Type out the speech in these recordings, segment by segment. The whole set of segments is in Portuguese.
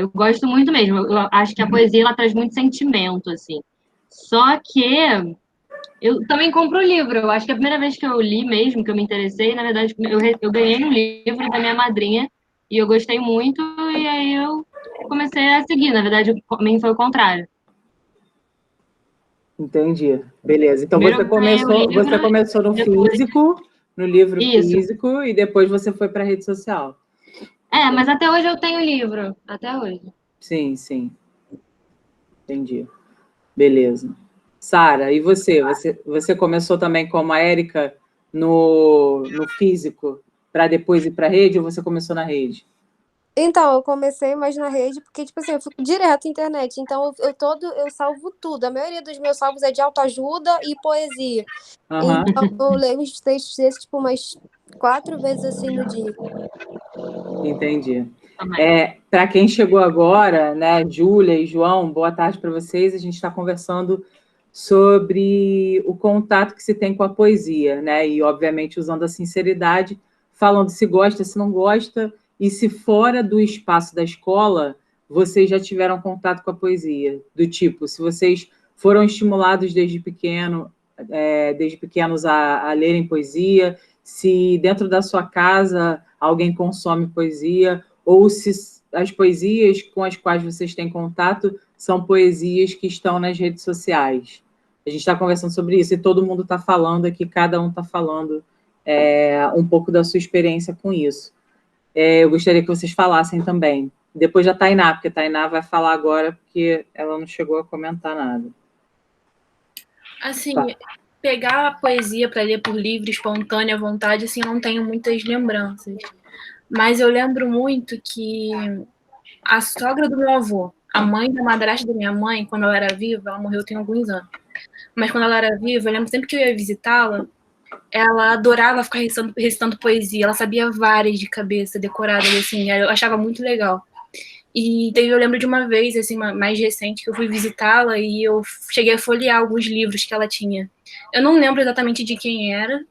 Eu gosto muito mesmo. Eu acho que a poesia ela traz muito sentimento, assim. Só que eu também compro o livro. Eu acho que a primeira vez que eu li mesmo, que eu me interessei, na verdade, eu ganhei um livro da minha madrinha e eu gostei muito, e aí eu comecei a seguir. Na verdade, para mim foi o contrário. Entendi. Beleza. Então Primeiro eu ganhei o livro, você começou no depois... físico, no livro Isso. físico, e depois você foi para a rede social. Mas até hoje eu tenho livro. Até hoje. Sim, sim. Entendi. Beleza. Sara, e você? Você começou também como a Érica no físico, para depois ir para a rede, ou você começou na rede? Então, eu comecei mais na rede, porque, tipo assim, eu fico direto na internet. Então, eu salvo tudo. A maioria dos meus salvos é de autoajuda e poesia. Uhum. Então, eu leio os textos desses, tipo, umas 4 vezes, assim, no dia. Entendi. Para quem chegou agora, né, Júlia e João, boa tarde para vocês. A gente está conversando sobre o contato que se tem com a poesia, né? E, obviamente, usando a sinceridade, falando se gosta, se não gosta, e se fora do espaço da escola, vocês já tiveram contato com a poesia. Do tipo, se vocês foram estimulados desde pequenos a lerem poesia, se dentro da sua casa alguém consome poesia, ou se as poesias com as quais vocês têm contato são poesias que estão nas redes sociais. A gente está conversando sobre isso e todo mundo está falando aqui, cada um está falando um pouco da sua experiência com isso. Eu gostaria que vocês falassem também. Depois da Tainá, porque a Tainá vai falar agora, porque ela não chegou a comentar nada. Assim, pegar a poesia para ler por livre, espontânea vontade, assim, eu não tenho muitas lembranças. Mas eu lembro muito que a sogra do meu avô, a mãe da madrasta da minha mãe, quando ela era viva, ela morreu tem alguns anos. Mas quando ela era viva, eu lembro sempre que eu ia visitá-la, ela adorava ficar recitando poesia. Ela sabia várias de cabeça, decoradas, assim, eu achava muito legal. E eu lembro de uma vez, assim, mais recente, que eu fui visitá-la e eu cheguei a folhear alguns livros que ela tinha. Eu não lembro exatamente de quem era,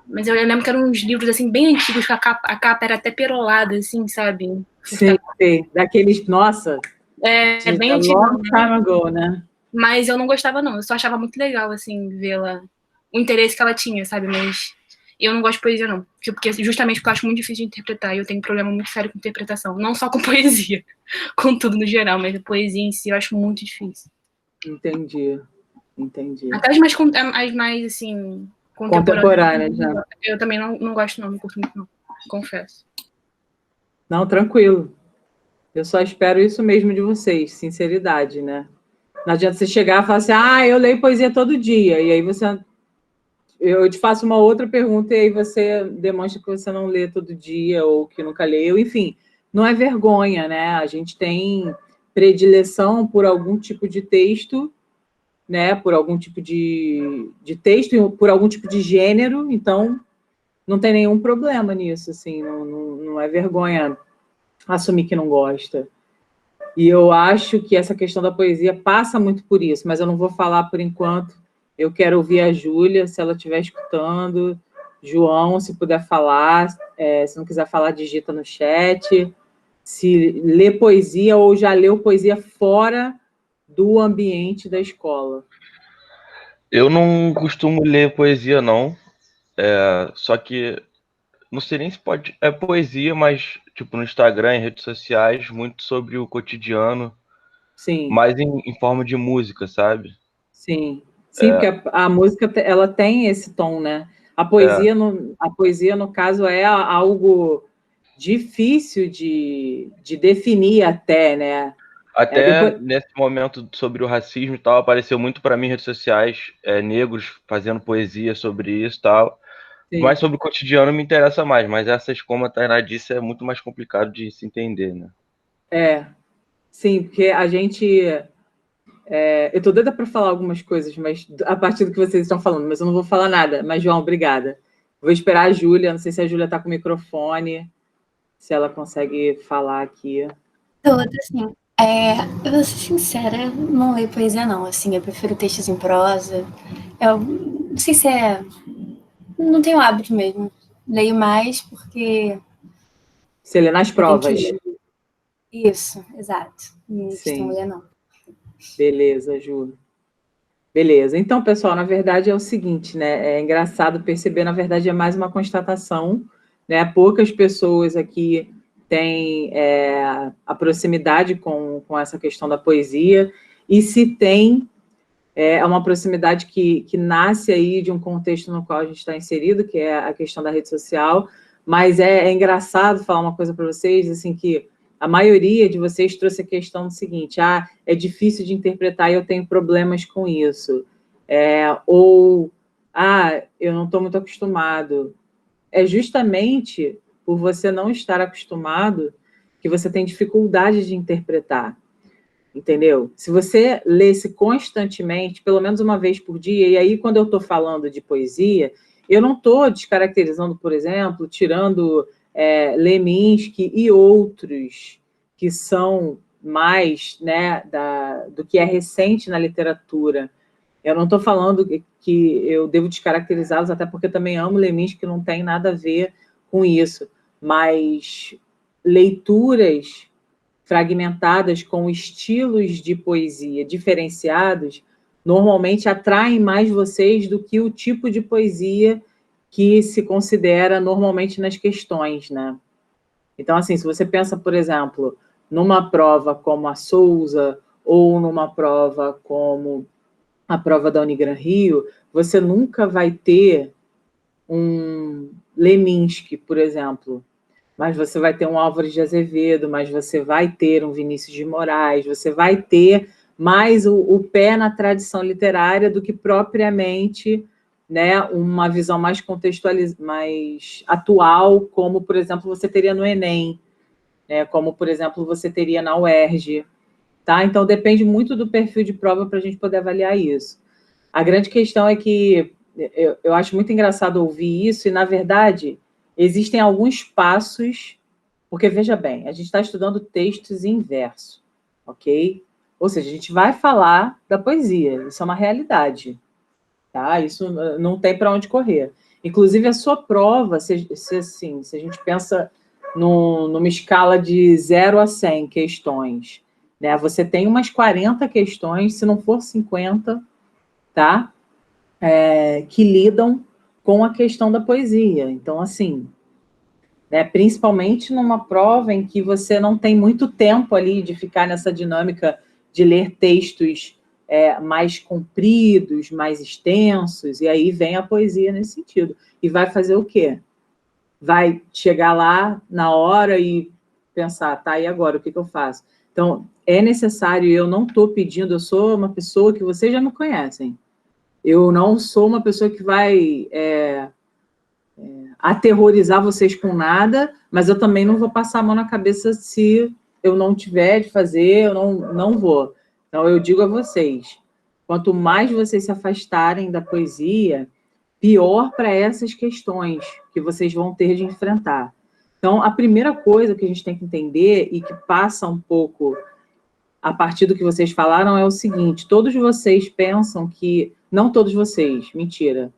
mas eu lembro que eram uns livros, assim, bem antigos, que a capa era até perolada, assim, sabe? Sim, daqueles, nossa, bem antigo. Long time ago, né? Mas eu não gostava, não. Eu só achava muito legal, assim, vê-la, o interesse que ela tinha, sabe? Mas eu não gosto de poesia, não. Justamente porque eu acho muito difícil de interpretar e eu tenho um problema muito sério com interpretação. Não só com poesia, com tudo no geral, mas a poesia em si eu acho muito difícil. Entendi. Até as mais assim, contemporâneas, né? Eu também não gosto, não curto muito, não. Confesso. Não, tranquilo. Eu só espero isso mesmo de vocês, sinceridade, né? Não adianta você chegar e falar assim, eu leio poesia todo dia, e aí eu te faço uma outra pergunta e aí você demonstra que você não lê todo dia ou que nunca leu, enfim, não é vergonha, né? A gente tem predileção por algum tipo de texto, né? Por algum tipo de texto e por algum tipo de gênero, então não tem nenhum problema nisso, assim, não é vergonha assumir que não gosta. E eu acho que essa questão da poesia passa muito por isso, mas eu não vou falar por enquanto. Eu quero ouvir a Júlia, se ela estiver escutando. João, se puder falar. Se não quiser falar, digita no chat. Se lê poesia ou já leu poesia fora do ambiente da escola. Eu não costumo ler poesia, não. Só que não sei nem se pode... É poesia, mas tipo no Instagram, em redes sociais, muito sobre o cotidiano. Sim. Mais em forma de música, sabe? Sim, porque a música ela tem esse tom, né? A poesia, no caso, é algo difícil de definir até, né? Até nesse momento sobre o racismo e tal, apareceu muito para mim em redes sociais, negros fazendo poesia sobre isso e tal. Sim. Mas sobre o cotidiano me interessa mais, mas essas, como a Tainá disse, é muito mais complicado de se entender, né? Sim, porque a gente... eu tô doida para falar algumas coisas, mas a partir do que vocês estão falando, mas eu não vou falar nada. Mas, João, obrigada. Vou esperar a Júlia, não sei se a Júlia está com o microfone, se ela consegue falar aqui. Toda, assim. Eu vou ser sincera, eu não leio poesia, não. Assim, eu prefiro textos em prosa. Eu não sei se não tenho hábito mesmo. Leio mais porque... Você lê nas provas. Isso, exato. Não costumo ler, não. Beleza, Ju. Beleza. Então, pessoal, na verdade é o seguinte, né? É engraçado perceber, na verdade, é mais uma constatação, né? Poucas pessoas aqui têm a proximidade com essa questão da poesia, e se tem, é uma proximidade que nasce aí de um contexto no qual a gente está inserido, que é a questão da rede social, mas é engraçado falar uma coisa para vocês, assim, que a maioria de vocês trouxe a questão do seguinte: é difícil de interpretar e eu tenho problemas com isso. Eu não estou muito acostumado. É justamente por você não estar acostumado que você tem dificuldade de interpretar, entendeu? Se você lesse constantemente, pelo menos uma vez por dia, e aí quando eu estou falando de poesia, eu não estou descaracterizando, por exemplo, tirando Leminski e outros que são mais, né, do que é recente na literatura. Eu não estou falando que eu devo descaracterizá-los, até porque eu também amo Leminski, que não tem nada a ver com isso, mas leituras fragmentadas com estilos de poesia diferenciados normalmente atraem mais vocês do que o tipo de poesia que se considera normalmente nas questões, né? Então, assim, se você pensa, por exemplo, numa prova como a Souza ou numa prova como a prova da Unigran Rio, você nunca vai ter um Leminski, por exemplo, mas você vai ter um Álvares de Azevedo, mas você vai ter um Vinícius de Moraes, você vai ter mais o pé na tradição literária do que propriamente, né, uma visão mais contextualizada, mais atual, como, por exemplo, você teria no Enem, né, como, por exemplo, você teria na UERJ. Tá? Então, depende muito do perfil de prova para a gente poder avaliar isso. A grande questão é que eu acho muito engraçado ouvir isso, e, na verdade, existem alguns passos, porque, veja bem, a gente está estudando textos em verso, ok? Ou seja, a gente vai falar da poesia, isso é uma realidade, tá? Isso não tem para onde correr. Inclusive, a sua prova, se a gente pensa numa escala de 0 a 100 questões, né? Você tem umas 40 questões, se não for 50, tá? Que lidam com a questão da poesia. Então, assim, né, principalmente numa prova em que você não tem muito tempo ali de ficar nessa dinâmica de ler textos mais compridos, mais extensos, e aí vem a poesia nesse sentido. E vai fazer o quê? Vai chegar lá na hora e pensar, tá, e agora, o que eu faço? Então, é necessário, eu não estou pedindo, eu sou uma pessoa que vocês já me conhecem. Eu não sou uma pessoa que vai aterrorizar vocês com nada, mas eu também não vou passar a mão na cabeça se eu não tiver de fazer, eu não vou. Então, eu digo a vocês, quanto mais vocês se afastarem da poesia, pior para essas questões que vocês vão ter de enfrentar. Então, a primeira coisa que a gente tem que entender, e que passa um pouco a partir do que vocês falaram, é o seguinte: todos vocês pensam que... Não todos vocês, mentira.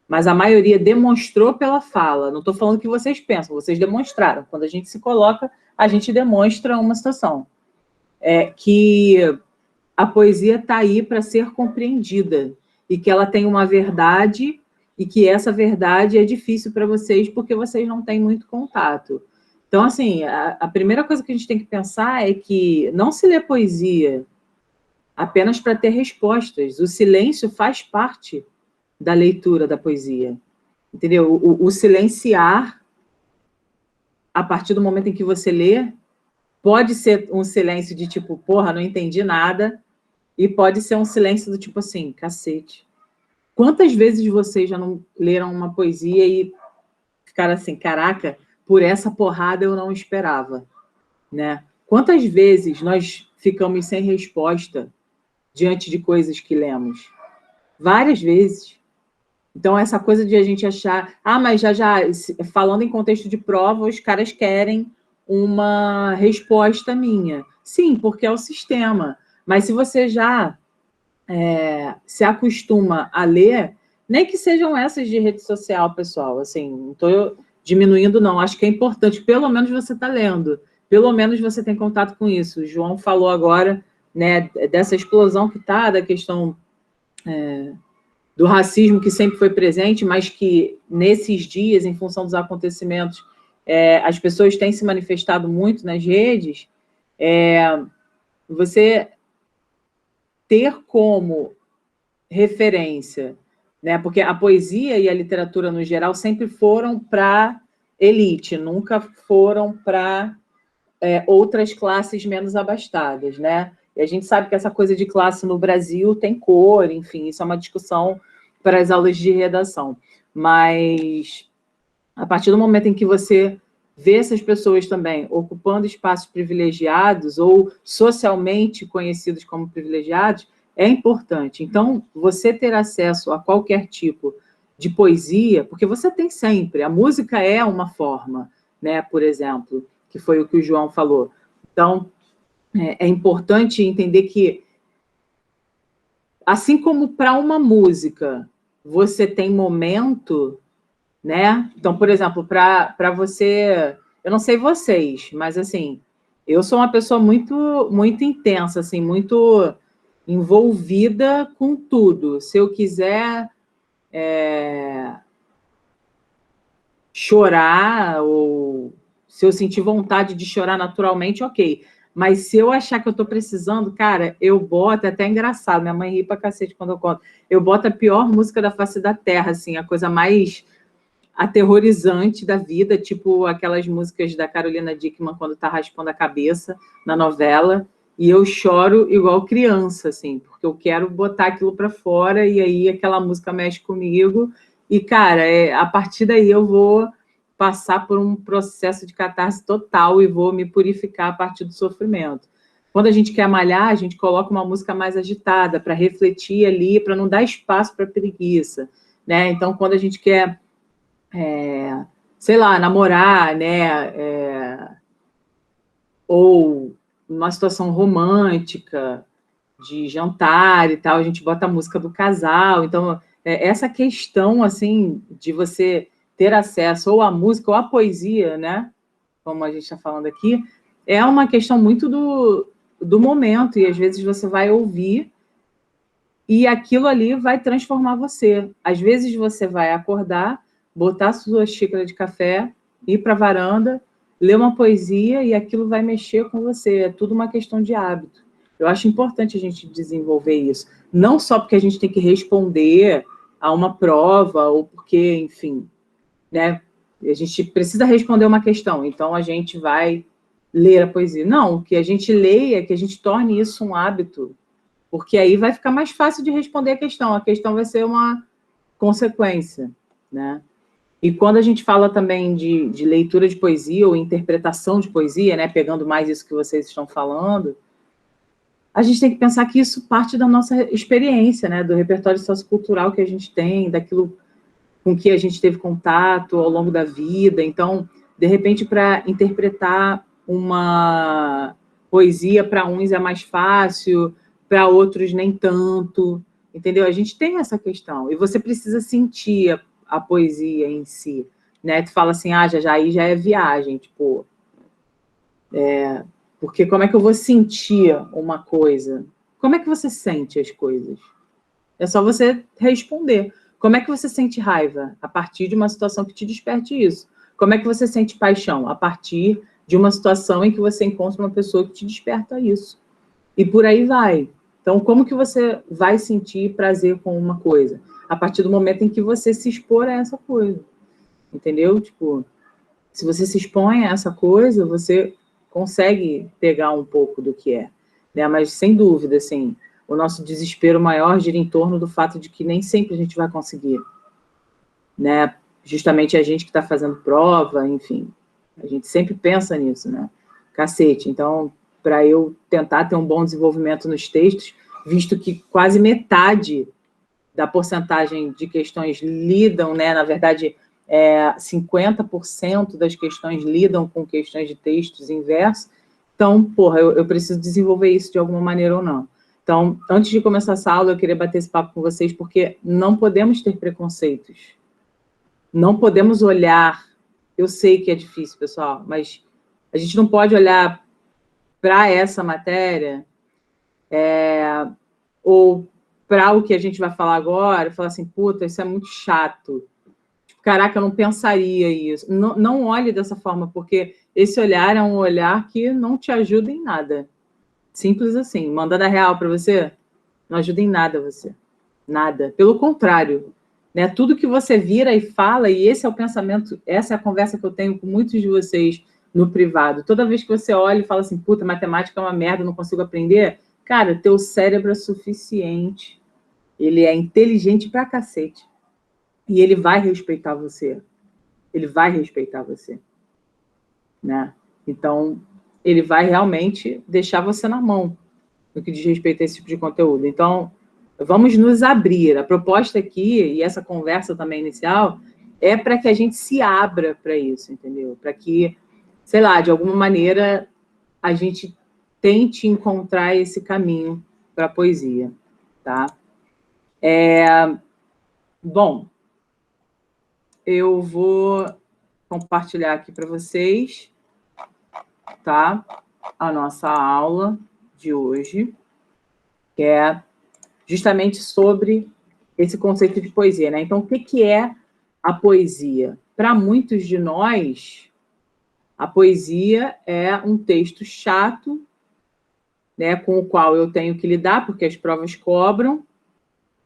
Mas a maioria demonstrou pela fala. Não estou falando que vocês pensam, vocês demonstraram. Quando a gente se coloca, a gente demonstra uma situação. Que a poesia está aí para ser compreendida, e que ela tem uma verdade, e que essa verdade é difícil para vocês porque vocês não têm muito contato. Então, assim, a primeira coisa que a gente tem que pensar é que não se lê poesia apenas para ter respostas. O silêncio faz parte da leitura da poesia, entendeu? O silenciar, a partir do momento em que você lê, pode ser um silêncio de tipo, porra, não entendi nada, e pode ser um silêncio do tipo assim, cacete. Quantas vezes vocês já não leram uma poesia e ficaram assim, caraca, por essa porrada eu não esperava, né? Quantas vezes nós ficamos sem resposta diante de coisas que lemos? Várias vezes. Então, essa coisa de a gente achar... mas já, falando em contexto de prova, os caras querem uma resposta minha. Sim, porque é o sistema. Mas se você já se acostuma a ler, nem que sejam essas de rede social, pessoal, assim, não estou diminuindo, não. Acho que é importante, pelo menos, você estar lendo. pelo menos você tem contato com isso. O João falou agora, né, dessa explosão que está, da questão do racismo que sempre foi presente, mas que nesses dias, em função dos acontecimentos, as pessoas têm se manifestado muito nas redes. Você ter como referência, né? Porque a poesia e a literatura, no geral, sempre foram para elite, nunca foram para outras classes menos abastadas, né? E a gente sabe que essa coisa de classe no Brasil tem cor, enfim, isso é uma discussão para as aulas de redação. Mas, a partir do momento em que você vê essas pessoas também ocupando espaços privilegiados ou socialmente conhecidos como privilegiados, é importante. Então, você ter acesso a qualquer tipo de poesia, porque você tem sempre, a música é uma forma, né, por exemplo, que foi o que o João falou. Então, é importante entender que, assim como para uma música, você tem momento, né? Então, por exemplo, para você... Eu não sei vocês, mas, assim, eu sou uma pessoa muito, muito intensa, assim, muito envolvida com tudo. Se eu quiser chorar, ou se eu sentir vontade de chorar naturalmente, ok. Mas se eu achar que eu estou precisando, cara, eu boto, é até engraçado, minha mãe ri pra cacete quando eu conto, eu boto a pior música da face da terra, assim, a coisa mais aterrorizante da vida, tipo aquelas músicas da Carolina Dickmann quando tá raspando a cabeça na novela, e eu choro igual criança, assim, porque eu quero botar aquilo para fora, e aí aquela música mexe comigo, e, cara, a partir daí eu vou passar por um processo de catarse total e vou me purificar a partir do sofrimento. Quando a gente quer malhar, a gente coloca uma música mais agitada para refletir ali, para não dar espaço para preguiça, né? Então, quando a gente quer, sei lá, namorar, né? Ou numa situação romântica, de jantar e tal, a gente bota a música do casal. Então, essa questão, assim, de você ter acesso ou à música ou à poesia, né? Como a gente está falando aqui, é uma questão muito do momento, e às vezes você vai ouvir e aquilo ali vai transformar você. Às vezes você vai acordar, botar a sua xícara de café, ir para a varanda, ler uma poesia e aquilo vai mexer com você. É tudo uma questão de hábito. Eu acho importante a gente desenvolver isso. Não só porque a gente tem que responder a uma prova ou porque, enfim, né, a gente precisa responder uma questão, então a gente vai ler a poesia. Não, que a gente leia, que a gente torne isso um hábito, porque aí vai ficar mais fácil de responder a questão vai ser uma consequência, né? E quando a gente fala também de leitura de poesia ou interpretação de poesia, né, pegando mais isso que vocês estão falando, a gente tem que pensar que isso parte da nossa experiência, né, do repertório sociocultural que a gente tem, daquilo com que a gente teve contato ao longo da vida. Então, de repente, para interpretar uma poesia, para uns é mais fácil, para outros nem tanto, entendeu? A gente tem essa questão, e você precisa sentir a poesia em si, né? Tu fala assim, aí já é viagem, tipo... porque como é que eu vou sentir uma coisa? Como é que você sente as coisas? É só você responder. Como é que você sente raiva? A partir de uma situação que te desperte isso. Como é que você sente paixão? A partir de uma situação em que você encontra uma pessoa que te desperta isso. E por aí vai. Então, como que você vai sentir prazer com uma coisa? A partir do momento em que você se expor a essa coisa. Entendeu? Tipo, se você se expõe a essa coisa, você consegue pegar um pouco do que é. Né? Mas, sem dúvida, assim... o nosso desespero maior gira em torno do fato de que nem sempre a gente vai conseguir, né? Justamente a gente que está fazendo prova, enfim, a gente sempre pensa nisso, né? Cacete. Então, para eu tentar ter um bom desenvolvimento nos textos, visto que quase metade da porcentagem de questões lidam, né? Na verdade, 50% das questões lidam com questões de textos em verso. Então, porra, eu preciso desenvolver isso de alguma maneira ou não. Então, antes de começar essa aula, eu queria bater esse papo com vocês, porque não podemos ter preconceitos. Não podemos olhar... Eu sei que é difícil, pessoal, mas A gente não pode olhar para essa matéria ou para o que a gente vai falar agora e falar assim, puta, isso é muito chato. Tipo, caraca, eu não pensaria isso. Não, não olhe dessa forma, porque esse olhar é um olhar que não te ajuda em nada. Simples assim. Mandando a real para você, não ajuda em nada você. Nada. Pelo contrário, né? Tudo que você vira e fala, e esse é o pensamento, essa é a conversa que eu tenho com muitos de vocês no privado. Toda vez que você olha e fala assim, puta, matemática é uma merda, não consigo aprender, cara, teu cérebro é suficiente. Ele é inteligente pra cacete. E ele vai respeitar você. Ele vai respeitar você. Né? Então, ele vai realmente deixar você na mão no que diz respeito a esse tipo de conteúdo. Então, vamos nos abrir. A proposta aqui, e essa conversa também inicial, é para que a gente se abra para isso, entendeu? Para que, sei lá, de alguma maneira, a gente tente encontrar esse caminho para a poesia, tá? Bom, eu vou compartilhar aqui para vocês, tá? A nossa aula de hoje, que é justamente sobre esse conceito de poesia, né? Então, o que é a poesia? Para muitos de nós, a poesia é um texto chato, né, com o qual eu tenho que lidar, porque as provas cobram,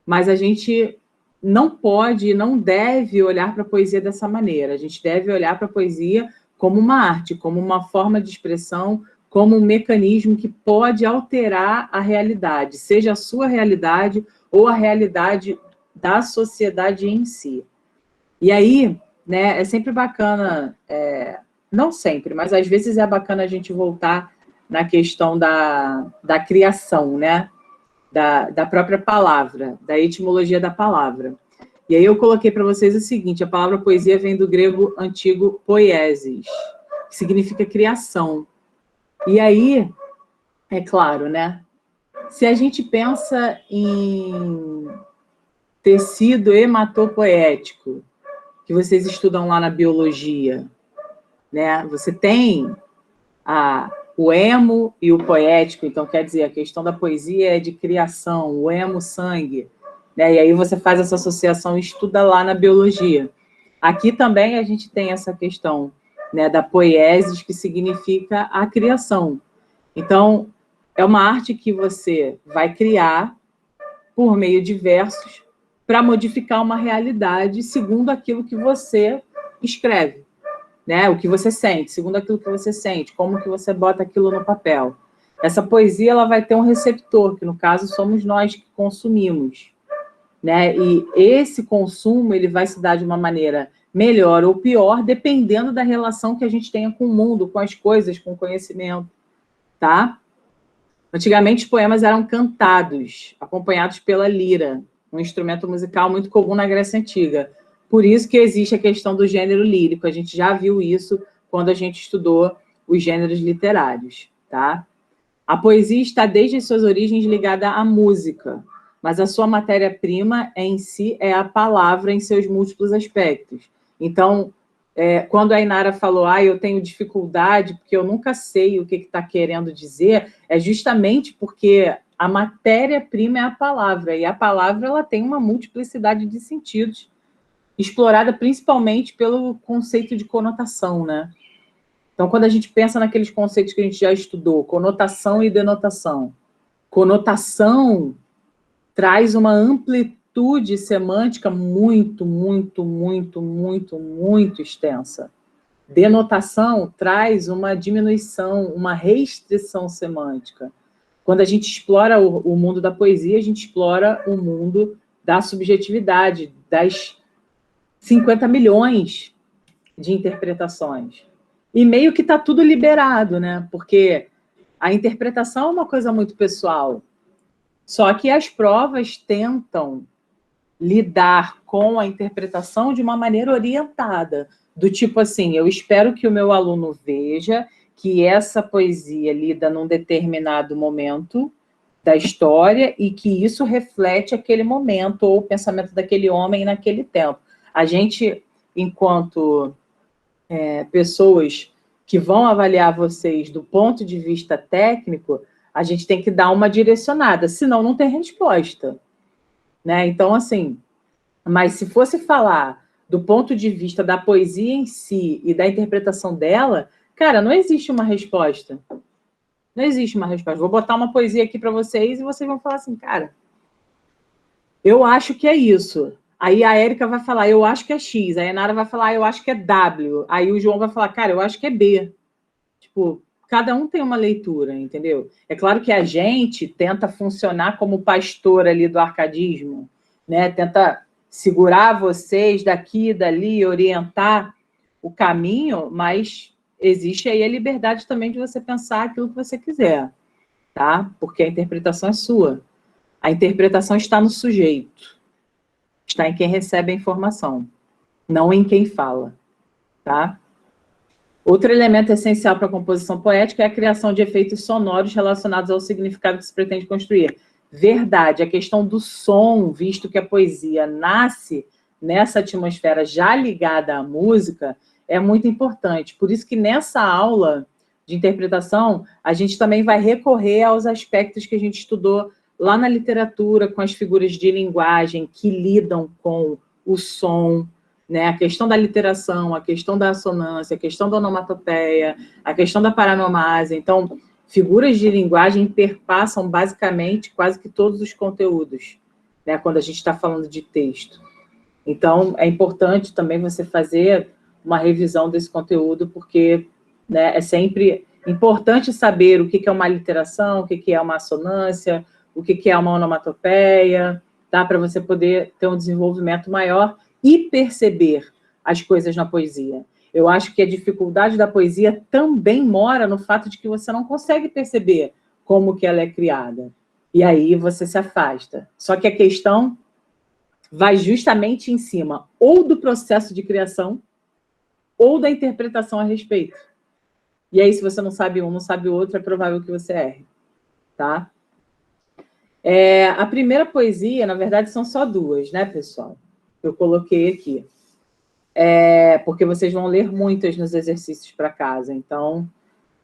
mas a gente não pode, não deve olhar para a poesia dessa maneira. A gente deve olhar para a poesia como uma arte, como uma forma de expressão, como um mecanismo que pode alterar a realidade, seja a sua realidade ou a realidade da sociedade em si. E aí, né, é sempre bacana, não sempre, mas às vezes é bacana a gente voltar na questão da criação, né? Da própria palavra, da etimologia da palavra. E aí eu coloquei para vocês o seguinte, a palavra poesia vem do grego antigo poiesis, que significa criação. E aí, é claro, né? Se a gente pensa em tecido hematopoético, que vocês estudam lá na biologia, né? Você tem o hemo e o poético, então quer dizer, a questão da poesia é de criação, o hemo, sangue, né? E aí você faz essa associação e estuda lá na biologia. Aqui também a gente tem essa questão, né, da poiesis, que significa a criação. Então, é uma arte que você vai criar por meio de versos para modificar uma realidade segundo aquilo que você escreve, né? O que você sente, segundo aquilo que você sente, como que você bota aquilo no papel. Essa poesia ela vai ter um receptor, que no caso somos nós que consumimos, né? E esse consumo ele vai se dar de uma maneira melhor ou pior, dependendo da relação que a gente tenha com o mundo, com as coisas, com o conhecimento, tá? Antigamente os poemas eram cantados, acompanhados pela lira, um instrumento musical muito comum na Grécia Antiga. Por isso que existe a questão do gênero lírico. A gente já viu isso quando a gente estudou os gêneros literários, tá? A poesia está desde suas origens ligada à música, mas a sua matéria-prima em si é a palavra em seus múltiplos aspectos. Então, quando a Inara falou, eu tenho dificuldade porque eu nunca sei o que está querendo dizer, é justamente porque a matéria-prima é a palavra, e a palavra ela tem uma multiplicidade de sentidos, explorada principalmente pelo conceito de conotação, né? Então, quando a gente pensa naqueles conceitos que a gente já estudou, conotação e denotação, conotação traz uma amplitude semântica muito, muito, muito, muito, muito extensa. Denotação traz uma diminuição, uma restrição semântica. Quando a gente explora o mundo da poesia, a gente explora o mundo da subjetividade, das 50 milhões de interpretações. E meio que está tudo liberado, né? Porque a interpretação é uma coisa muito pessoal. Só que as provas tentam lidar com a interpretação de uma maneira orientada. Do tipo assim, eu espero que o meu aluno veja que essa poesia lida num determinado momento da história e que isso reflete aquele momento ou o pensamento daquele homem naquele tempo. A gente, enquanto pessoas que vão avaliar vocês do ponto de vista técnico, a gente tem que dar uma direcionada, senão não tem resposta, né? Então, assim, mas se fosse falar do ponto de vista da poesia em si e da interpretação dela, cara, não existe uma resposta. Não existe uma resposta. Vou botar uma poesia aqui para vocês e vocês vão falar assim, cara, eu acho que é isso. Aí a Érica vai falar, eu acho que é X. Aí a Nara vai falar, eu acho que é W. Aí o João vai falar, cara, eu acho que é B. Tipo, cada um tem uma leitura, entendeu? É claro que a gente tenta funcionar como pastor ali do arcadismo, né? Tenta segurar vocês daqui e dali, orientar o caminho, mas existe aí a liberdade também de você pensar aquilo que você quiser, tá? Porque a interpretação é sua. A interpretação está no sujeito, está em quem recebe a informação, não em quem fala, tá? Outro elemento essencial para a composição poética é a criação de efeitos sonoros relacionados ao significado que se pretende construir. Verdade, a questão do som, visto que a poesia nasce nessa atmosfera já ligada à música, é muito importante. Por isso que nessa aula de interpretação, a gente também vai recorrer aos aspectos que a gente estudou lá na literatura, com as figuras de linguagem que lidam com o som, né? A questão da literação, a questão da assonância, a questão da onomatopeia, a questão da paranomase. Então, figuras de linguagem perpassam basicamente quase que todos os conteúdos, né? Quando a gente está falando de texto. Então, é importante também você fazer uma revisão desse conteúdo, porque, né, é sempre importante saber o que é uma literação, o que é uma assonância, o que é uma onomatopeia, tá? Para você poder ter um desenvolvimento maior e perceber as coisas na poesia. Eu acho que a dificuldade da poesia também mora no fato de que você não consegue perceber como que ela é criada. E aí você se afasta. Só que a questão vai justamente em cima ou do processo de criação ou da interpretação a respeito. E aí, se você não sabe um, não sabe o outro, é provável que você erre, tá? A primeira poesia, na verdade, são só duas, né, pessoal? Eu coloquei aqui. Porque vocês vão ler muitas nos exercícios para casa. Então,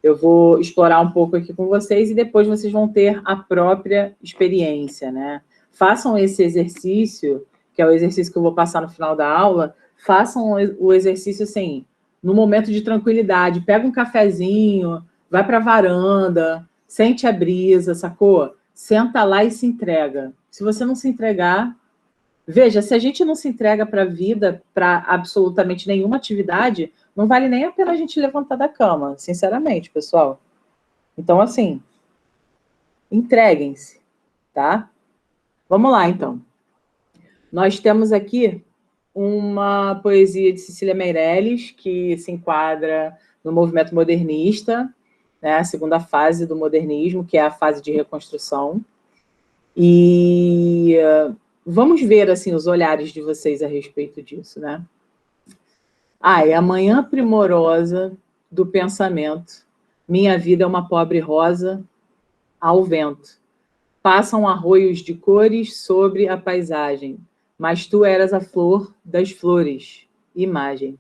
eu vou explorar um pouco aqui com vocês e depois vocês vão ter a própria experiência, né? Façam esse exercício, que é o exercício que eu vou passar no final da aula, façam o exercício, assim, no momento de tranquilidade. Pega um cafezinho, vai para a varanda, sente a brisa, sacou? Senta lá e se entrega. Se você não se entregar... Veja, se a gente não se entrega para a vida, para absolutamente nenhuma atividade, não vale nem a pena a gente levantar da cama, sinceramente, pessoal. Então, assim, entreguem-se, tá? Vamos lá, então. Nós temos aqui uma poesia de Cecília Meirelles, que se enquadra no movimento modernista, né, a segunda fase do modernismo, que é a fase de reconstrução. E vamos ver, assim, os olhares de vocês a respeito disso, né? É a manhã primorosa do pensamento. Minha vida é uma pobre rosa ao vento. Passam arroios de cores sobre a paisagem, mas tu eras a flor das flores, imagem.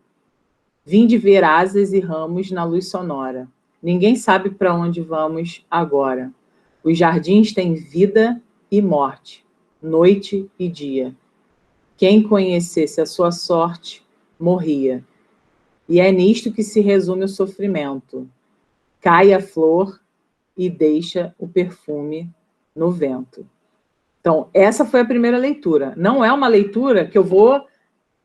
Vim de ver asas e ramos na luz sonora. Ninguém sabe para onde vamos agora. Os jardins têm vida e morte, noite e dia. Quem conhecesse a sua sorte, morria. E é nisto que se resume o sofrimento. Cai a flor e deixa o perfume no vento. Então, essa foi a primeira leitura. Não é uma leitura que eu vou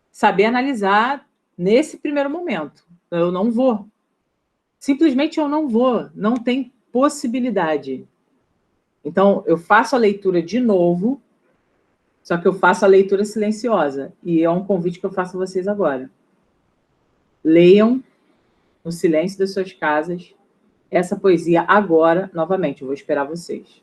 saber analisar nesse primeiro momento. Eu não vou. Simplesmente eu não vou. Não tem possibilidade. Então, eu faço a leitura de novo, só que eu faço a leitura silenciosa. E é um convite que eu faço a vocês agora. Leiam no silêncio das suas casas essa poesia agora, novamente. Eu vou esperar vocês.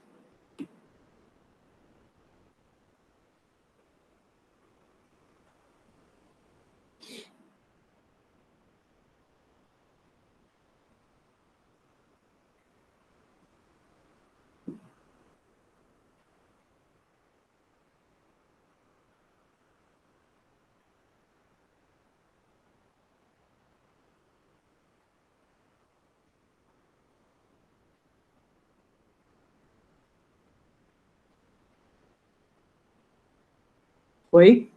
Oi?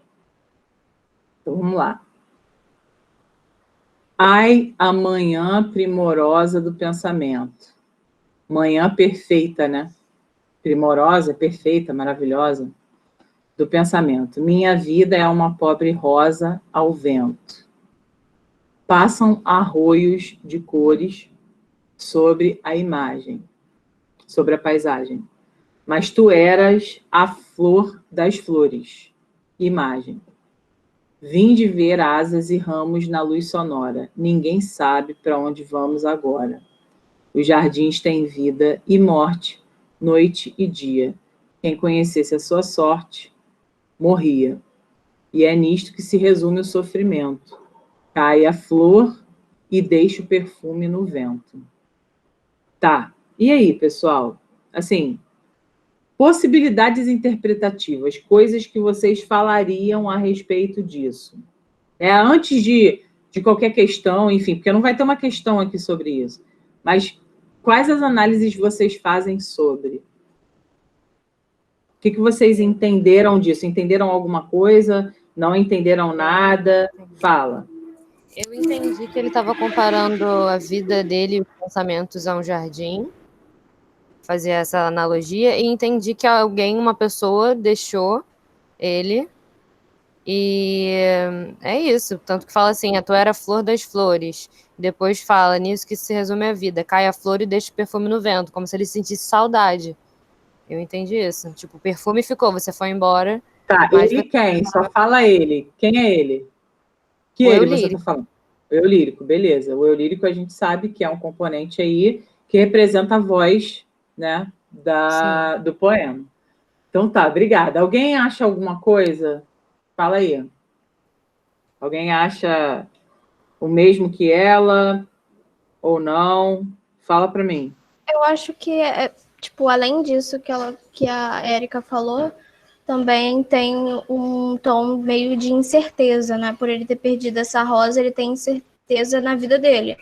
Então, vamos lá. Ai, a manhã primorosa do pensamento. Manhã perfeita, né? Primorosa, perfeita, maravilhosa, do pensamento. Minha vida é uma pobre rosa ao vento. Passam arroios de cores sobre a imagem, sobre a paisagem. Mas tu eras a flor das flores. Imagem. Vim de ver asas e ramos na luz sonora. Ninguém sabe para onde vamos agora. Os jardins têm vida e morte, noite e dia. Quem conhecesse a sua sorte, morria. E é nisto que se resume o sofrimento. Cai a flor e deixa o perfume no vento. Tá. E aí, pessoal? Assim, possibilidades interpretativas, coisas que vocês falariam a respeito disso. Antes de qualquer questão, enfim, porque não vai ter uma questão aqui sobre isso, mas quais as análises vocês fazem sobre? O que vocês entenderam disso? Entenderam alguma coisa? Não entenderam nada? Fala. Eu entendi que ele estava comparando a vida dele e os pensamentos a um jardim, fazer essa analogia, e entendi que alguém, uma pessoa, deixou ele, e é isso, tanto que fala assim, tu era a flor das flores, depois fala, nisso que se resume a vida, cai a flor e deixa o perfume no vento, como se ele sentisse saudade. Eu entendi isso, tipo, o perfume ficou, você foi embora. Tá, ele quem? Só fala ele. Quem é ele? Que o ele eu você lírico. tá falando? O eu lírico, beleza. O eu lírico a gente sabe que é um componente aí que representa a voz, né, do poema. Então tá, obrigada. Alguém acha alguma coisa? Fala aí. Alguém acha o mesmo que ela ou não? Fala para mim. Eu acho que, tipo, além disso que a Érica falou, também tem um tom meio de incerteza, né? Por ele ter perdido essa rosa, ele tem incerteza na vida dele.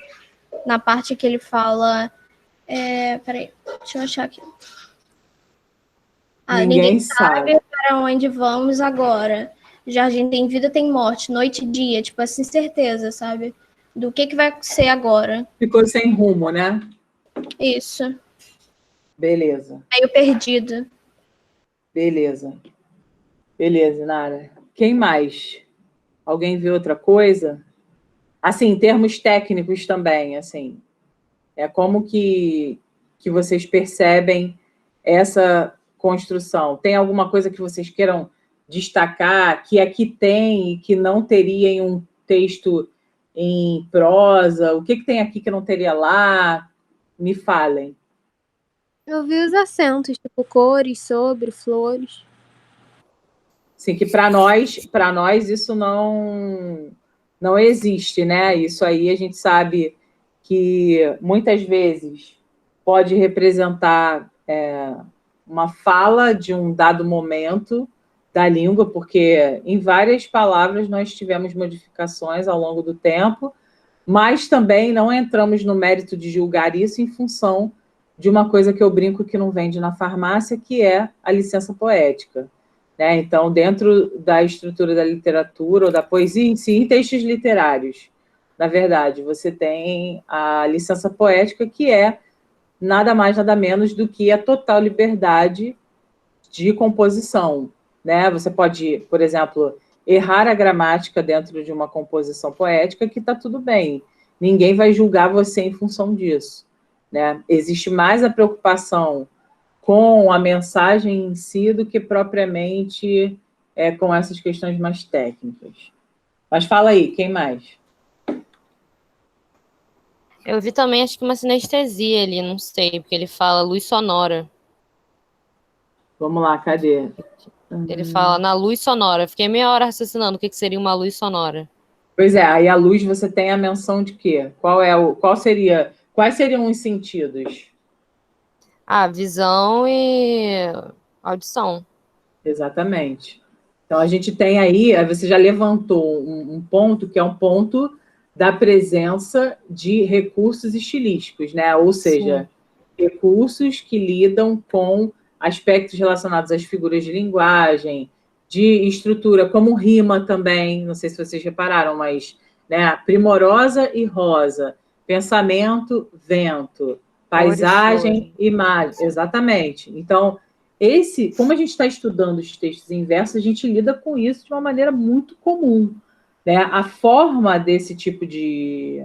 Na parte que ele fala... peraí, deixa eu achar aqui. Ninguém sabe para onde vamos agora. Jardim tem vida, tem morte, noite e dia. Tipo, essa incerteza, sabe? Do que vai ser agora. Ficou sem rumo, né? Isso. Beleza. Meio perdido. Beleza, Nara. Quem mais? Alguém viu outra coisa? Assim, em termos técnicos também, assim. Como que vocês percebem essa construção? Tem alguma coisa que vocês queiram destacar, que aqui tem e que não teria em um texto em prosa? O que tem aqui que não teria lá? Me falem. Eu vi os acentos, tipo cores, sobre, flores. Sim, que para nós isso não existe, né? Isso aí a gente sabe que muitas vezes pode representar uma fala de um dado momento da língua, porque em várias palavras nós tivemos modificações ao longo do tempo, mas também não entramos no mérito de julgar isso em função de uma coisa que eu brinco que não vende na farmácia, que é a licença poética. Né? Então, dentro da estrutura da literatura ou da poesia em si, em textos literários, na verdade, você tem a licença poética, que é nada mais, nada menos do que a total liberdade de composição. Né? Você pode, por exemplo, errar a gramática dentro de uma composição poética, que está tudo bem. Ninguém vai julgar você em função disso. Né? Existe mais a preocupação com a mensagem em si do que propriamente com essas questões mais técnicas. Mas fala aí, quem mais? Eu vi também, acho que uma sinestesia ali, não sei, porque ele fala luz sonora. Vamos lá, cadê? Ele fala na luz sonora. Fiquei meia hora raciocinando o que seria uma luz sonora. Pois é, aí a luz você tem a menção de quê? Quais seriam os sentidos? Visão e audição. Exatamente. Então, a gente tem aí, você já levantou um ponto que é um ponto da presença de recursos estilísticos, né? Ou seja, sim, recursos que lidam com aspectos relacionados às figuras de linguagem, de estrutura, como rima também, não sei se vocês repararam, mas, né, primorosa e rosa, pensamento, vento, paisagem, imagem, exatamente. Então, como a gente está estudando os textos em verso, a gente lida com isso de uma maneira muito comum, né? A forma desse tipo de